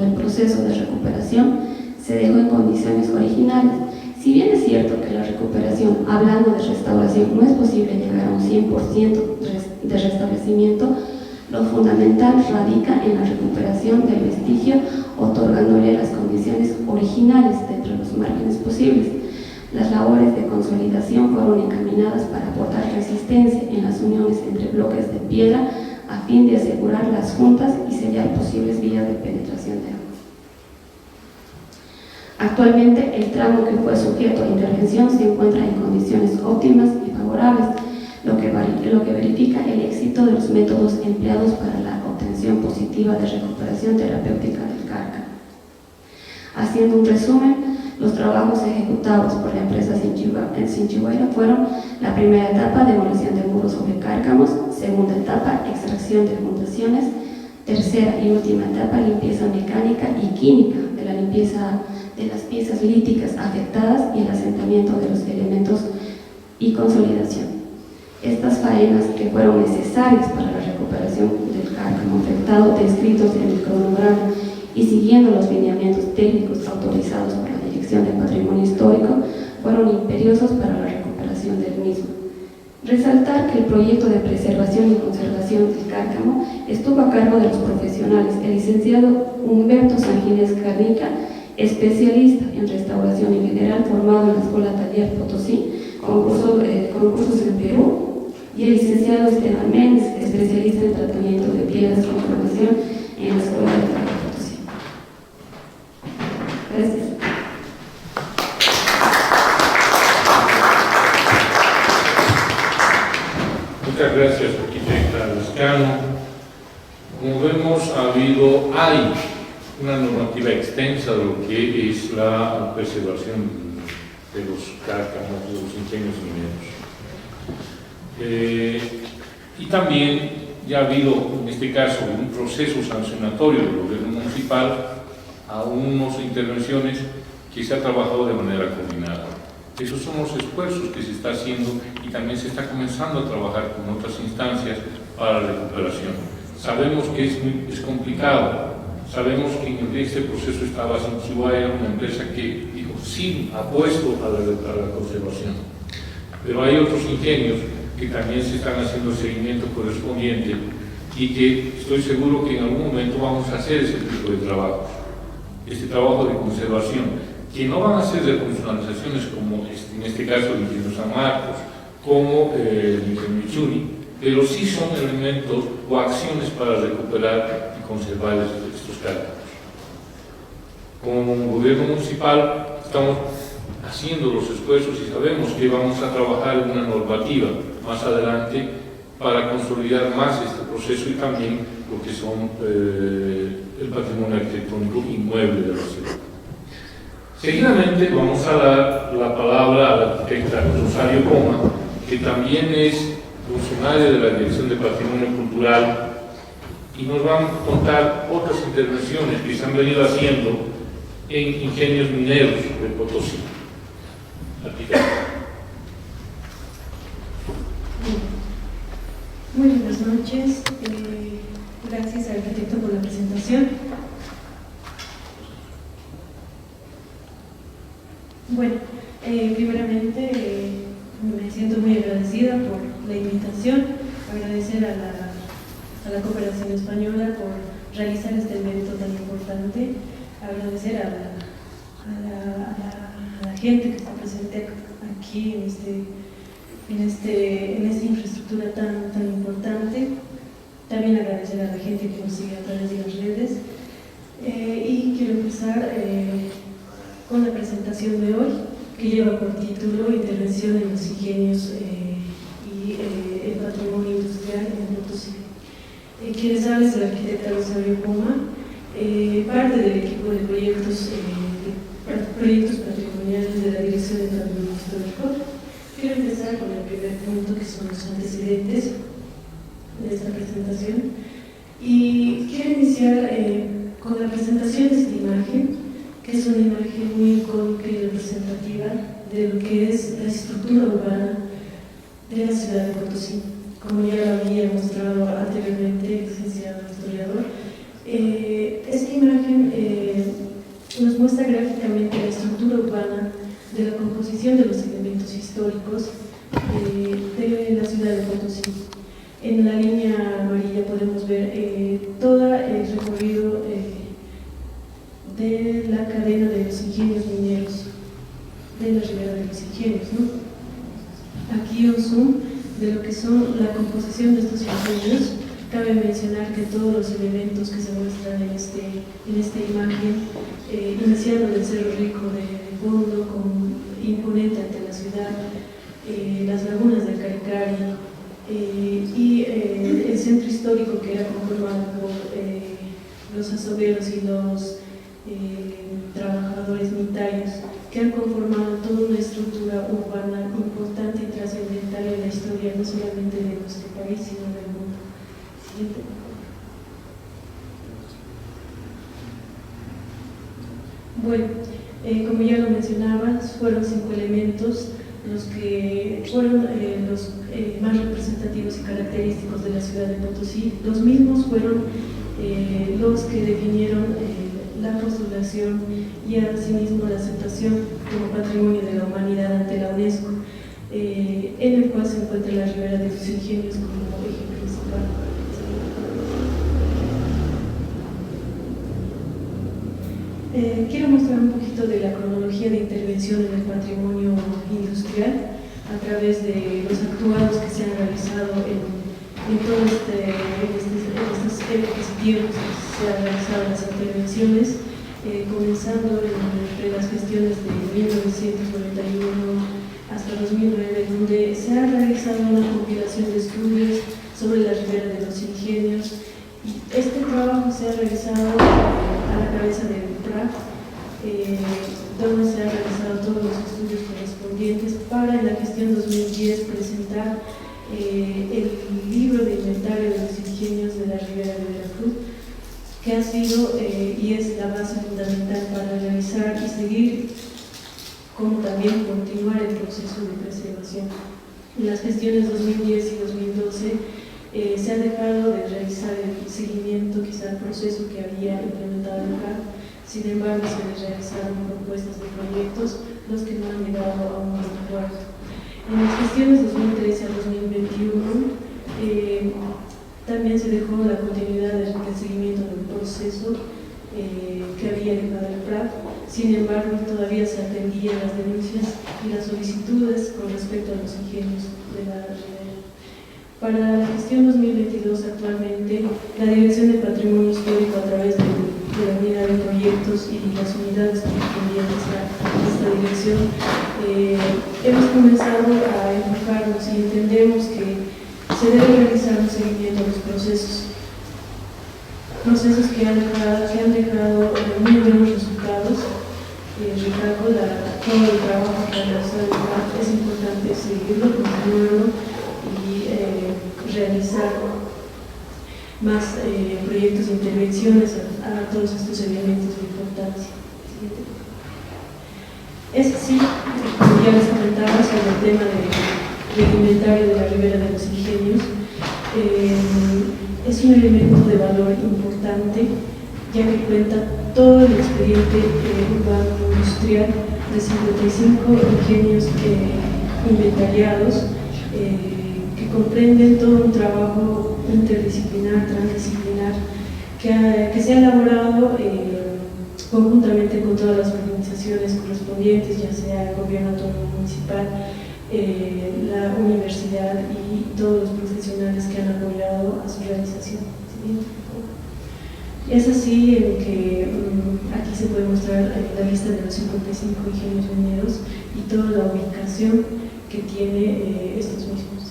del proceso de recuperación, se dejó en condiciones originales. Si bien es cierto que la recuperación, hablando de restauración, no es posible llegar a un 100% de restablecimiento, lo fundamental radica en la recuperación del vestigio, otorgándole las condiciones originales dentro de los márgenes posibles. Las labores de consolidación fueron encaminadas para aportar resistencia en las uniones entre bloques de piedra a fin de asegurar las juntas y sellar posibles vías de penetración de agua. Actualmente, el tramo que fue sujeto a intervención se encuentra en condiciones óptimas y favorables, lo que verifica el éxito de los métodos empleados para la obtención positiva de recuperación terapéutica del cárcamo. Haciendo un resumen, los trabajos ejecutados por la empresa Sinchihuayra fueron: la primera etapa, demolición de muros sobre cárcamos; segunda etapa, extracción de fundaciones; tercera y última etapa, limpieza mecánica y química de la limpieza de las piezas líticas afectadas y el asentamiento de los elementos y consolidación. Estas faenas, que fueron necesarias para la recuperación del cárcamo afectado, descritos en el cronograma y siguiendo los lineamientos técnicos autorizados por la Dirección de Patrimonio Histórico, fueron imperiosos para la recuperación del mismo. Resaltar que el proyecto de preservación y conservación del cárcamo estuvo a cargo de los profesionales: el licenciado Humberto Sanginés Carnica, especialista en restauración en general, formado en la Escuela Taller Potosí, concursos en Perú, y el licenciado Esteban Méndez, especialista en tratamiento de piedras con formación en la Escuela de Trabajo Potosí. Gracias. Muchas gracias, arquitecta Lescano. Como vemos, hay una normativa extensa de lo que es la preservación de los cárcamos, de los ingenios mineros. Y también ya ha habido, en este caso, un proceso sancionatorio del gobierno municipal a unas intervenciones que se ha trabajado de manera coordinada. Esos son los esfuerzos que se está haciendo y también se está comenzando a trabajar con otras instancias para la recuperación. Sabemos que es complicado, sabemos que en este proceso estaba Chihuahua, una empresa que dijo sí, apuesto a la conservación. Pero hay otros ingenios que también se están haciendo el seguimiento correspondiente y que estoy seguro que en algún momento vamos a hacer ese tipo de trabajo, este trabajo de conservación, que no van a ser refuncionalizaciones como en este caso el Ingenio San Marcos, como el Ingenio Chuni, pero sí son elementos o acciones para recuperar y conservar estos cárcamos. Como gobierno municipal estamos haciendo los esfuerzos y sabemos que vamos a trabajar en una normativa más adelante para consolidar más este proceso y también lo que son el patrimonio arquitectónico inmueble de la ciudad. Seguidamente vamos a dar la palabra a la arquitecta Rosario Coma, que también es funcionaria de la Dirección de Patrimonio Cultural y nos van a contar otras intervenciones que se han venido haciendo en ingenios mineros de Potosí. Arquitecta. Muy buenas noches. Gracias al arquitecto por la presentación. Bueno, primeramente me siento muy agradecida por la invitación, agradecer a la Cooperación Española por realizar este evento tan importante, agradecer a la gente que está presente aquí en esta infraestructura tan importante, también agradecer a la gente que nos sigue a través de las redes y quiero empezar con la presentación de hoy, que lleva por título Intervención en los ingenios y el patrimonio industrial en Potosí. Quienes hablan es la arquitecta Rosario Coma, parte del equipo de proyectos patrimoniales de la Dirección de Patrimonio Histórico. Quiero empezar con el primer punto, que son los antecedentes de esta presentación, y quiero iniciar con la presentación de esta imagen, que es una imagen muy icónica y representativa de lo que es la estructura urbana de la ciudad de Potosí. Como ya lo había mostrado anteriormente el licenciado historiador, esta imagen nos muestra gráficamente la estructura urbana de la composición de los elementos históricos de la ciudad de Potosí. En la línea amarilla podemos ver todo el recorrido de la cadena de los ingenios mineros, de la ribera de los ingenios, ¿no? Aquí un zoom de lo que son la composición de estos ingenios. Cabe mencionar que todos los elementos que se muestran en esta imagen, iniciando del Cerro Rico de fondo, con imponente ante la ciudad, las lagunas del Caricari y el centro histórico, que era conformado por los azogueros y los trabajadores unitarios, que han conformado toda una estructura urbana importante y trascendental en la historia, no solamente de nuestro país, sino del mundo. Siguiente. Bueno, como ya lo mencionaba, fueron 5 elementos los que fueron los más representativos y característicos de la ciudad de Potosí. Los mismos fueron los que definieron la postulación y asimismo la aceptación como patrimonio de la humanidad ante la UNESCO, en el cual se encuentra la ribera de los ingenios como eje principal. Quiero mostrar un poquito de la cronología de intervención en el patrimonio industrial a través de los actuados que se han realizado en todo estos tiempos que se han realizado las intervenciones, comenzando entre las gestiones de 1991 hasta 2009, donde se ha realizado una compilación de estudios sobre la ribera de los ingenios, y este trabajo se ha realizado a la cabeza del PRAC, donde se han realizado todos los estudios correspondientes para en la gestión 2010 presentar el libro de inventario de los ingenios de la ribera de Veracruz, que ha sido y es la base fundamental para realizar y seguir, como también continuar el proceso de preservación. En las gestiones 2010 y 2012 se ha dejado de realizar el seguimiento, quizá el proceso que había implementado el PRAC. Sin embargo, se les realizaron propuestas de proyectos, los que no han llegado a un buen acuerdo. En las gestiones 2013 a 2021 también se dejó la continuidad del seguimiento del proceso que había dejado el PRAC. Sin embargo, todavía se atendían las denuncias y las solicitudes con respecto a los ingenios de la ribera. Para la gestión 2022, actualmente, la Dirección de Patrimonio Histórico, a través de la unidad de proyectos y las unidades correspondientes a esta dirección, hemos comenzado a enfocarnos y entendemos que se debe realizar un seguimiento a los procesos que han dejado muy buenos resultados. Ricardo, todo el trabajo que ha realizado el PRAC es importante seguirlo, continuarlo y realizar más proyectos de intervenciones a todos estos elementos de importancia. Es así, como ya les comentaba, sobre el tema del inventario de la ribera de los ingenios. Es un elemento de valor importante, ya que cuenta todo el expediente urbano industrial de 55 ingenios inventariados, que comprenden todo un trabajo interdisciplinar, transdisciplinar, que se ha elaborado conjuntamente con todas las organizaciones correspondientes, ya sea el gobierno autónomo municipal, la universidad y todos los profesionales que han apoyado a su realización. Es así en que aquí se puede mostrar la lista de los 55 ingenios mineros y toda la ubicación que tiene estos mismos.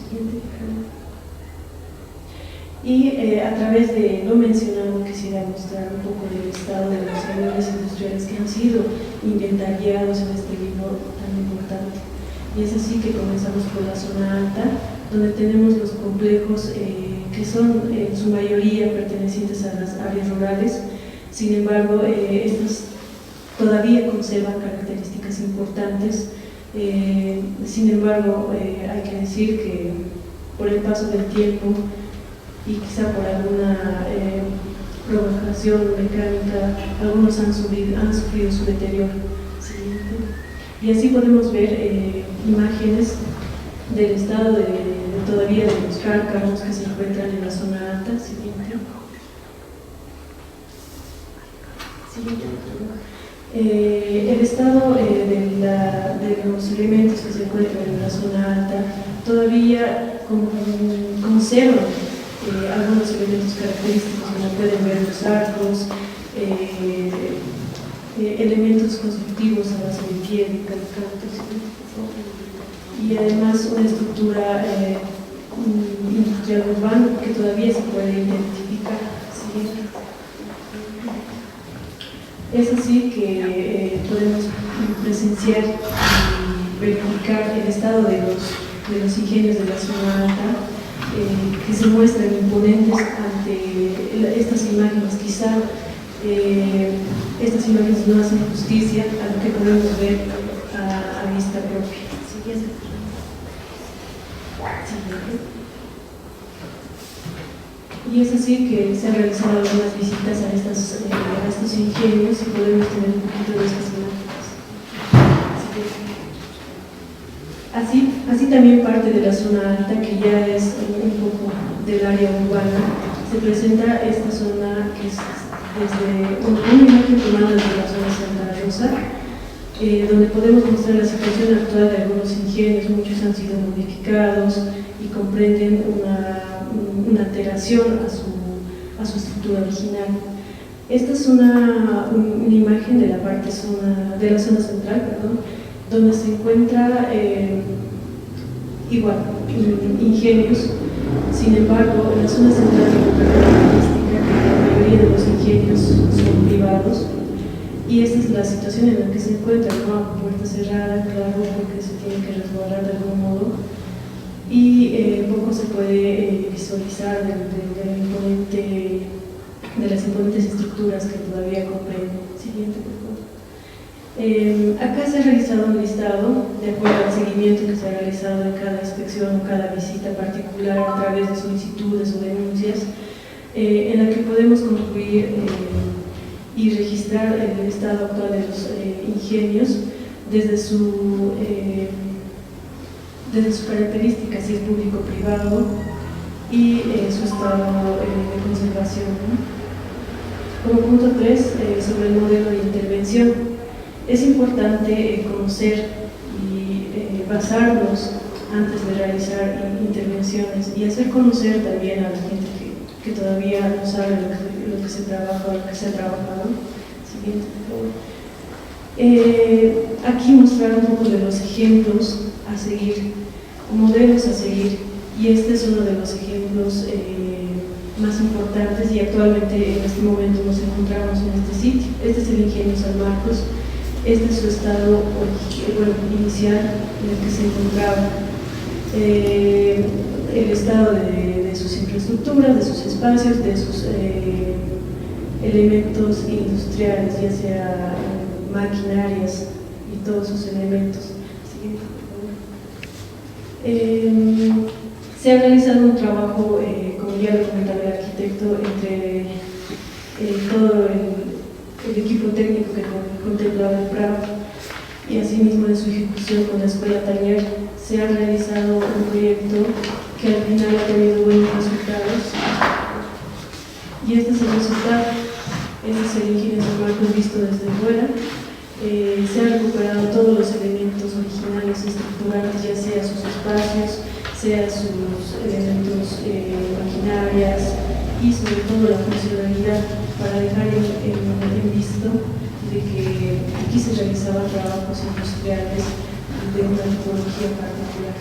Y a través de lo mencionado quisiera mostrar un poco del estado de los sectores industriales que han sido inventariados en este libro tan importante. Y es así que comenzamos por la zona alta, donde tenemos los complejos que son en su mayoría pertenecientes a las áreas rurales. Sin embargo, estos todavía conservan características importantes. Sin embargo, hay que decir que por el paso del tiempo y quizá por alguna provocación mecánica, algunos han sufrido su deterioro. Y así podemos ver imágenes del estado todavía de los cárcaros que se encuentran en la zona alta. El estado de los elementos que se encuentran en la zona alta todavía conservan algunos elementos característicos, como pueden ver los arcos, elementos constructivos a base de piedra y calicantos, y además una estructura industrial urbana que todavía se puede identificar. Es así que podemos presenciar y verificar el estado de los ingenios de la zona alta, que se muestran imponentes ante estas imágenes. Quizá estas imágenes no hacen justicia a lo que podemos ver a vista propia. Y es así que se han realizado algunas visitas a estos ingenios y podemos tener un poquito de estas imágenes. Así también parte de la zona alta, que ya es un poco del área urbana, se presenta esta zona que es desde una imagen tomada desde la zona Santa Rosa, donde podemos mostrar la situación actual de algunos ingenios. Muchos han sido modificados y comprenden una alteración a su estructura original. Esta es una imagen de la zona central, donde se encuentra igual ingenios. Sin embargo, en la zona central hay una característica que la mayoría de los ingenios son privados, y esta es la situación en la que se encuentra, ¿no? Puerta cerrada, claro, porque se tiene que resguardar de algún modo, y poco se puede visualizar de las imponentes estructuras que todavía comprenden. Siguiente, por favor. Acá se ha realizado un listado de acuerdo al seguimiento que se ha realizado de cada inspección o cada visita particular a través de solicitudes o denuncias, en la que podemos concluir y registrar el estado actual de los ingenios desde su características, si es público o privado, y su estado de conservación, ¿no? Como punto 3, sobre el modelo de intervención, es importante conocer y basarnos antes de realizar intervenciones y hacer conocer también a la gente que todavía no sabe lo que se trabaja o lo que se ha trabajado. Siguiente, por favor. Aquí mostrar un poco de los ejemplos a seguir, modelos a seguir, y este es uno de los ejemplos más importantes, y actualmente en este momento nos encontramos en este sitio. Este es el Ingenio San Marcos. Este es su estado inicial en el que se encontraba, el estado de sus infraestructuras, de sus espacios, de sus elementos industriales, ya sea maquinarias y todos sus elementos. Se ha realizado un trabajo, como ya lo comentaba el arquitecto, entre todo el equipo técnico que contemplaba el PRAP, y asimismo en su ejecución con la Escuela Taller se ha realizado un proyecto que al final ha tenido buenos resultados, y este es el resultado. Este es el Ingenio San Marcos visto desde fuera. Se han recuperado todos los elementos originales estructurales, ya sea sus espacios, sea sus elementos maquinarias, y sobre todo la funcionalidad, para dejar en visto de que aquí se realizaban trabajos industriales de una tipología particular.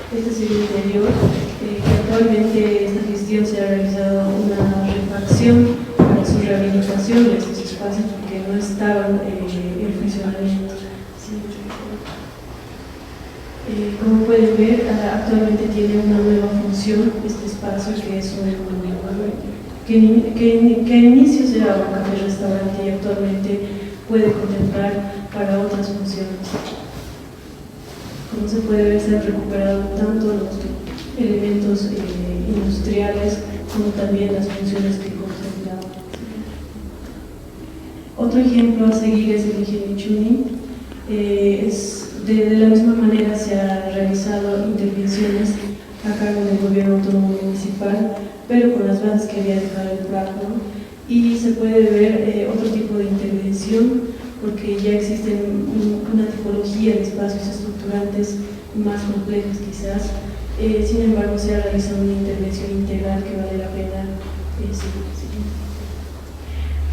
Este es el interior, que actualmente esta gestión se ha realizado una refacción para su rehabilitación de estos espacios porque no estaban en funcionamiento. Como pueden ver, actualmente tiene una nueva función este espacio, que es que a inicios era un café-restaurante y actualmente puede contemplar para otras funciones. Como se puede ver, se han recuperado tanto los elementos industriales como también las funciones que contemplaban. Otro ejemplo a seguir es el Ingenio Chuni. De la misma manera se han realizado intervenciones a cargo del gobierno autónomo municipal, pero con las bases que había dejado el PRAC, ¿no? Y se puede ver otro tipo de intervención, porque ya existen una tipología de espacios estructurantes más complejos quizás. Sin embargo, se ha realizado una intervención integral que vale la pena seguir.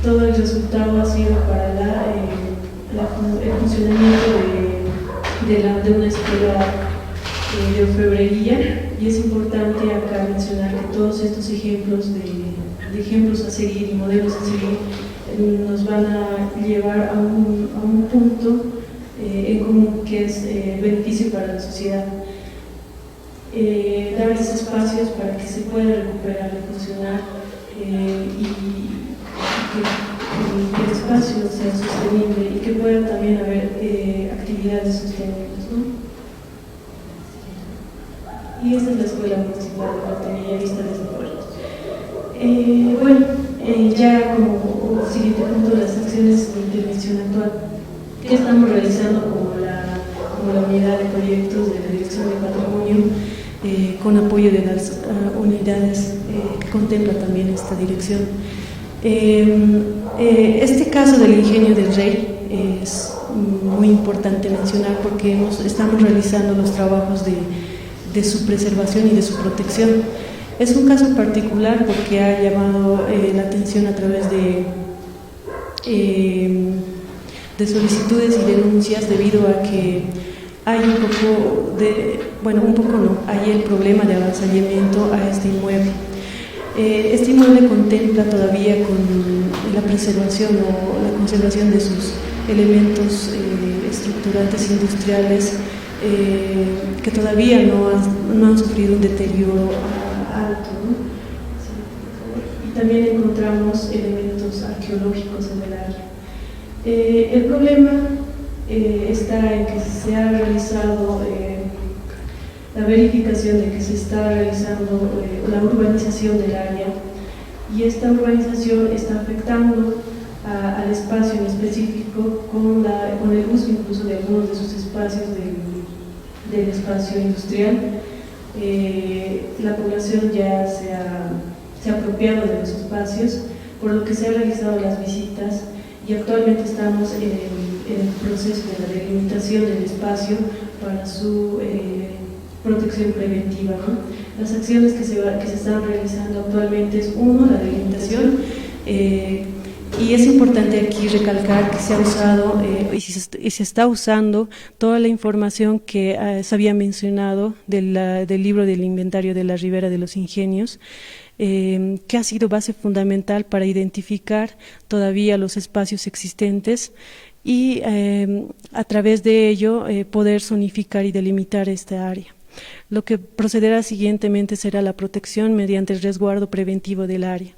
Todo el resultado ha sido para el funcionamiento de una escuela de orfebrería, y es importante acá mencionar que todos estos ejemplos de ejemplos a seguir y modelos a seguir nos van a llevar a un punto en común, que es beneficio para la sociedad. Darles espacios para que se pueda recuperar y funcionar, y que el espacio sea sostenible y que pueda también haber actividades sostenibles, ¿no? Y esta es la Escuela Municipal de Batería vista desde fuera. Ya como siguiente punto, las acciones de intervención actual que estamos realizando como la unidad de proyectos de la Dirección de Patrimonio, con apoyo de las unidades que contempla también esta dirección. Este caso del ingenio del Rey es muy importante mencionar porque estamos realizando los trabajos de su preservación y de su protección. Es un caso particular porque ha llamado la atención a través de solicitudes y denuncias debido a que hay hay el problema de avasallamiento a este inmueble. Este inmueble contempla todavía con la preservación o la conservación de sus elementos estructurantes industriales que todavía no han sufrido un deterioro alto, ¿no? Sí, y también encontramos elementos arqueológicos en el área. El problema está en que se ha realizado la verificación de que se está realizando la urbanización del área, y esta urbanización está afectando al espacio en específico con el uso incluso de algunos de sus espacios del espacio industrial. La población ya se ha apropiado de los espacios, por lo que se han realizado las visitas y actualmente estamos en el proceso de la delimitación del espacio para su protección preventiva, ¿no? Las acciones que se están realizando actualmente es la delimitación, y es importante aquí recalcar que se ha usado y se está usando toda la información que se había mencionado del libro del inventario de la Ribera de los Ingenios, que ha sido base fundamental para identificar todavía los espacios existentes y a través de ello poder zonificar y delimitar esta área. Lo que procederá siguientemente será la protección mediante el resguardo preventivo del área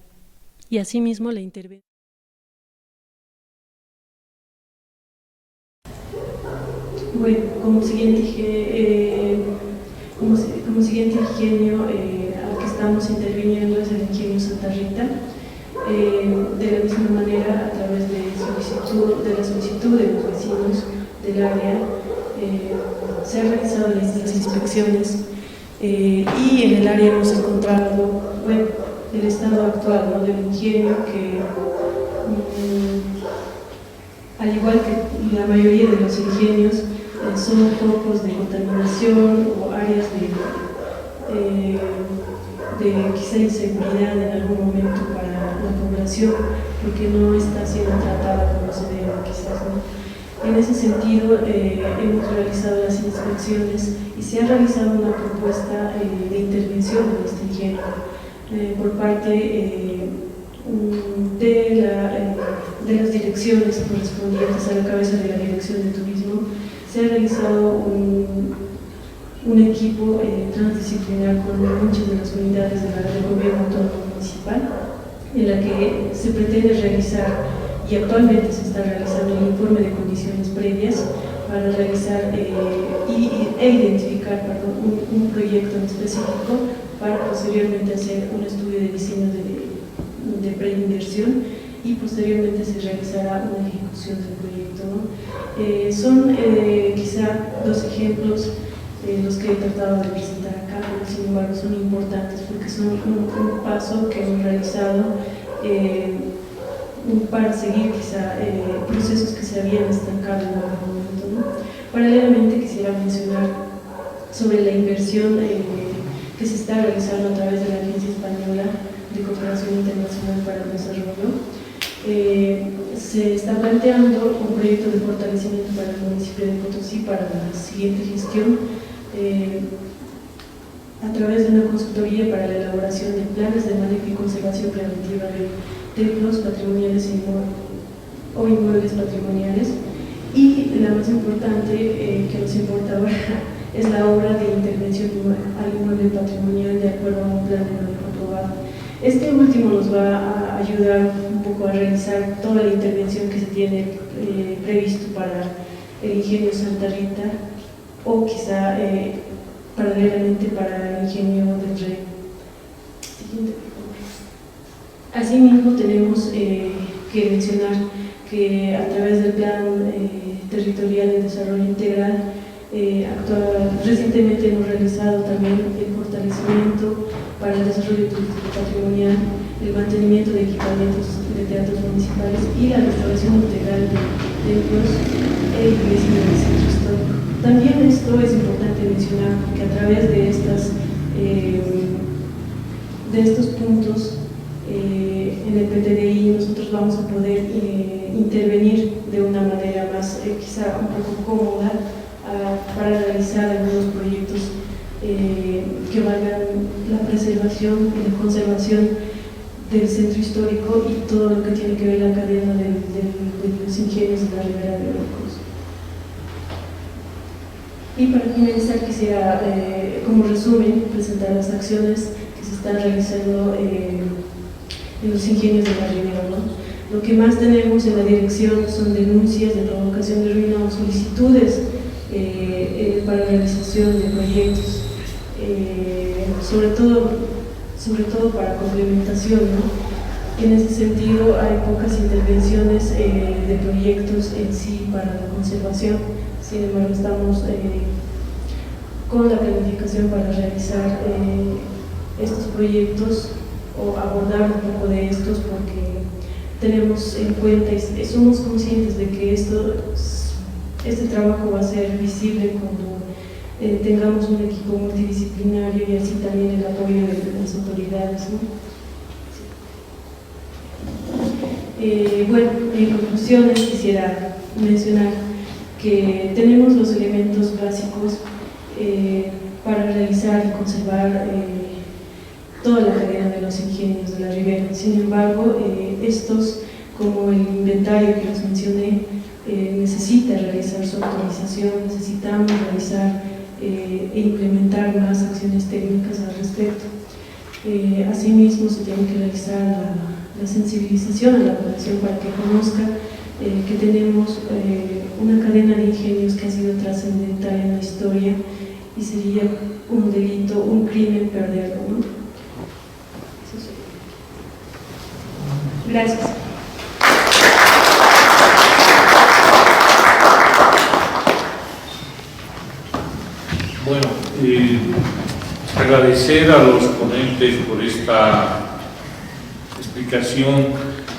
y asimismo la intervención. Bueno, como siguiente ingenio al que estamos interviniendo es el ingenio Santa Rita. De la misma manera, a través de la solicitud de los vecinos del área, se han realizado las inspecciones y en el área hemos encontrado el estado actual, ¿no?, del ingenio, que al igual que la mayoría de los ingenios son focos de contaminación o áreas de quizá inseguridad en algún momento para la población, porque no está siendo tratada como se debe, quizás, ¿no? En ese sentido, hemos realizado las inspecciones y se ha realizado una propuesta de intervención en este ingenio por parte de las direcciones correspondientes a la cabeza de la Dirección de Turismo. Se ha realizado un equipo transdisciplinar con muchas de las unidades del Gobierno Autónomo Municipal, en la que se pretende realizar, y actualmente se está realizando, el informe de condiciones previas para realizar e identificar un proyecto en específico para posteriormente hacer un estudio de diseño de preinversión y posteriormente se realizará una ejecución del proyecto, ¿no? Son quizá dos ejemplos los que he tratado de presentar acá, pero sin embargo son importantes porque son un paso que hemos realizado para seguir quizá procesos que se habían estancado en algún momento, ¿no? Paralelamente quisiera mencionar sobre la inversión que se está realizando a través de la Agencia Española de Cooperación Internacional para el Desarrollo. Se está planteando un proyecto de fortalecimiento para el municipio de Potosí para la siguiente gestión, a través de una consultoría para la elaboración de planes de manejo y conservación preventiva de templos patrimoniales o inmuebles patrimoniales, y la más importante que nos importa ahora es la obra de intervención al inmueble patrimonial de acuerdo a un plan de manejo aprobado. Este último nos va a ayudar un poco a realizar toda la intervención que se tiene previsto para el ingenio Santa Rita o quizá paralelamente para el ingenio del Rey. Asimismo tenemos que mencionar que a través del Plan Territorial de Desarrollo Integral recientemente hemos realizado también el fortalecimiento para el desarrollo turístico patrimonial el mantenimiento de equipamientos de teatros municipales y la restauración integral de templos e iglesias del centro histórico. También esto es importante mencionar porque a través de estos puntos en el PTDI nosotros vamos a poder intervenir de una manera más quizá un poco cómoda para realizar algunos proyectos que valgan la preservación y la conservación del centro histórico y todo lo que tiene que ver la cadena de los ingenios de la Ribera de Orocos. Y para finalizar quisiera, como resumen, presentar las acciones que se están realizando en los ingenios de la Ribera, ¿no? Lo que más tenemos en la dirección son denuncias de provocación de ruina o solicitudes para realización de proyectos, sobre todo para complementación, ¿no? En ese sentido hay pocas intervenciones de proyectos en sí para la conservación. Sin embargo, estamos con la planificación para realizar estos proyectos o abordar un poco de estos porque tenemos en cuenta y somos conscientes de que este trabajo va a ser visible cuando tengamos un equipo multidisciplinario y así también el apoyo de las autoridades, ¿no? Bueno, en conclusiones quisiera mencionar que tenemos los elementos básicos para realizar y conservar toda la cadena de los ingenios de la Ribera. Sin embargo, estos, como el inventario que les mencioné, necesita realizar su actualización, necesitamos realizar e implementar más acciones técnicas al respecto. Asimismo, se tiene que realizar la sensibilización a la población para que conozca que tenemos una cadena de ingenios que ha sido trascendental en la historia y sería un delito, un crimen perderlo, ¿no? Eso sí. Gracias. Bueno, agradecer a los ponentes por esta explicación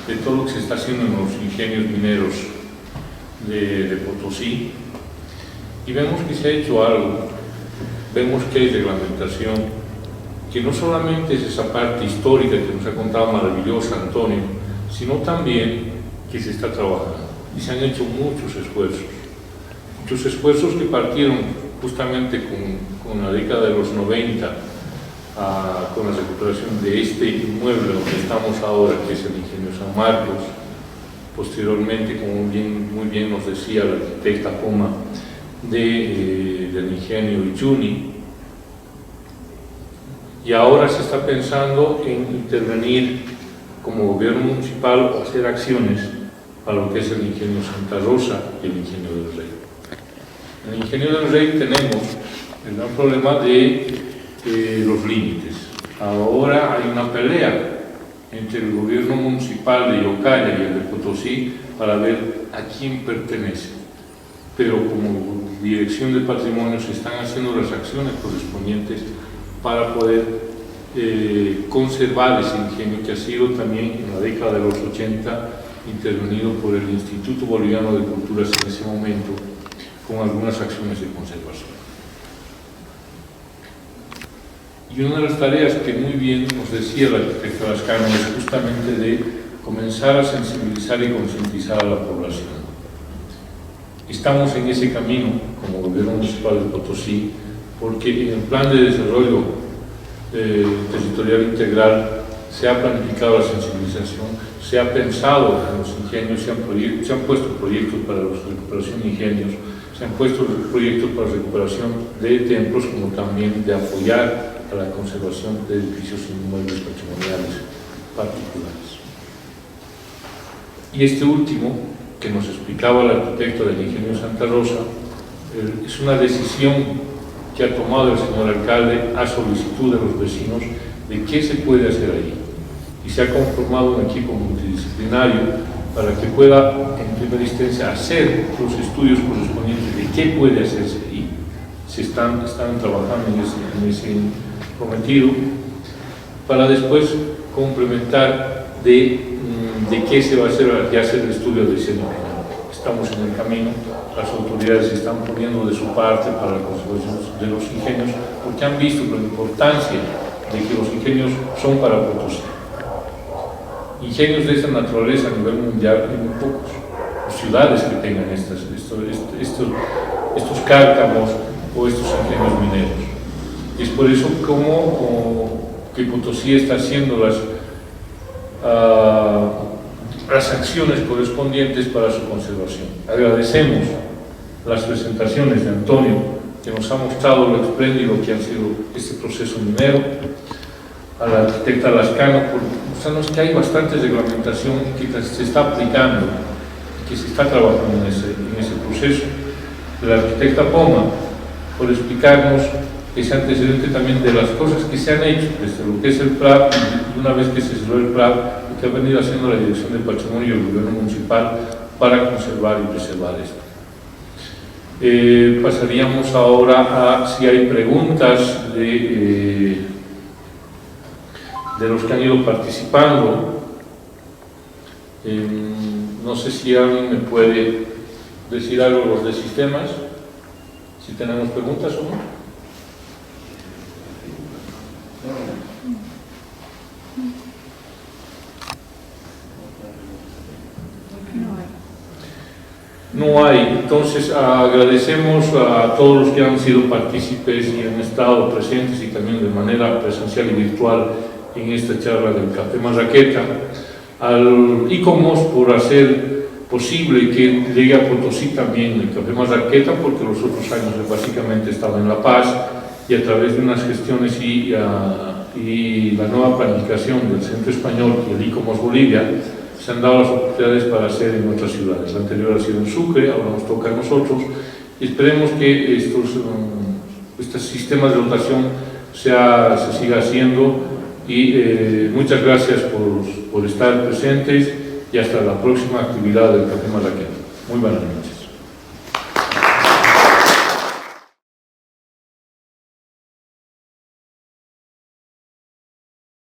de todo lo que se está haciendo en los ingenios mineros de Potosí, y vemos que se ha hecho algo, vemos que hay reglamentación, que no solamente es esa parte histórica que nos ha contado maravillosa Antonio, sino también que se está trabajando, y se han hecho muchos esfuerzos que partieron justamente con la década de los 90, con la recuperación de este inmueble donde estamos ahora, que es el Ingenio San Marcos, posteriormente, como muy bien nos decía la arquitecta Poma, del Ingenio Uyuni, y ahora se está pensando en intervenir como gobierno municipal o hacer acciones para lo que es el Ingenio Santa Rosa y el Ingenio del Rey. En el Ingenio del Rey tenemos el gran problema de los límites. Ahora hay una pelea entre el gobierno municipal de Yocaya y el de Potosí para ver a quién pertenece. Pero como Dirección de Patrimonio se están haciendo las acciones correspondientes para poder conservar ese ingenio que ha sido también en la década de los 80 intervenido por el Instituto Boliviano de Culturas en ese momento con algunas acciones de conservación. Y una de las tareas que muy bien nos decía la arquitecta Lascano es justamente de comenzar a sensibilizar y concientizar a la población. Estamos en ese camino como Gobierno Municipal de Potosí, porque en el Plan de Desarrollo Territorial Integral se ha planificado la sensibilización, se ha pensado en los ingenios, se han puesto proyectos para la recuperación de ingenios, se han puesto proyectos para recuperación de templos, como también de apoyar a la conservación de edificios y inmuebles patrimoniales particulares. Y este último, que nos explicaba el arquitecto del Ingenio Santa Rosa, es una decisión que ha tomado el señor alcalde a solicitud de los vecinos de qué se puede hacer allí. Y se ha conformado un equipo multidisciplinario para que pueda, en primera instancia, hacer los estudios correspondientes de qué puede hacerse allí. Se están trabajando en ese cometido, para después complementar de qué se va a hacer, ya hacer el estudio de diseño final. Estamos en el camino, las autoridades están poniendo de su parte para la conservación de los ingenios, porque han visto la importancia de que los ingenios son para Potosí. Ingenios de esta naturaleza a nivel mundial hay muy pocos, ciudades que tengan estos cárcamos o estos ingenios mineros. Y es por eso que Potosí está haciendo las acciones correspondientes para su conservación. Agradecemos las presentaciones de Antonio, que nos ha mostrado lo espléndido que ha sido este proceso minero, a la arquitecta Lascano, por mostrarnos que hay bastante reglamentación que se está aplicando, que se está trabajando en ese proceso, de la arquitecta Poma, por explicarnos ese antecedente también de las cosas que se han hecho desde lo que es el PRAP, y una vez que se cerró el PRAP, lo que ha venido haciendo la Dirección de Patrimonio y el Gobierno Municipal para conservar y preservar esto. Pasaríamos ahora a si hay preguntas de los que han ido participando. No sé si alguien me puede decir algo los de sistemas, si tenemos preguntas o no. No hay. Entonces agradecemos a todos los que han sido partícipes y han estado presentes y también de manera presencial y virtual en esta charla del Café Marraqueta, al ICOMOS por hacer posible que llegue a Potosí también el Café Marraqueta, porque los otros años básicamente estaba en La Paz, y a través de unas gestiones y la nueva planificación del Centro Español y el ICOMOS Bolivia, se han dado las oportunidades para hacer en otras ciudades. La anterior ha sido en Sucre, ahora nos toca a nosotros, y esperemos que estos sistemas de dotación se siga haciendo, y muchas gracias por estar presentes, y hasta la próxima actividad del Café Marraqueta. Muy buenas noches.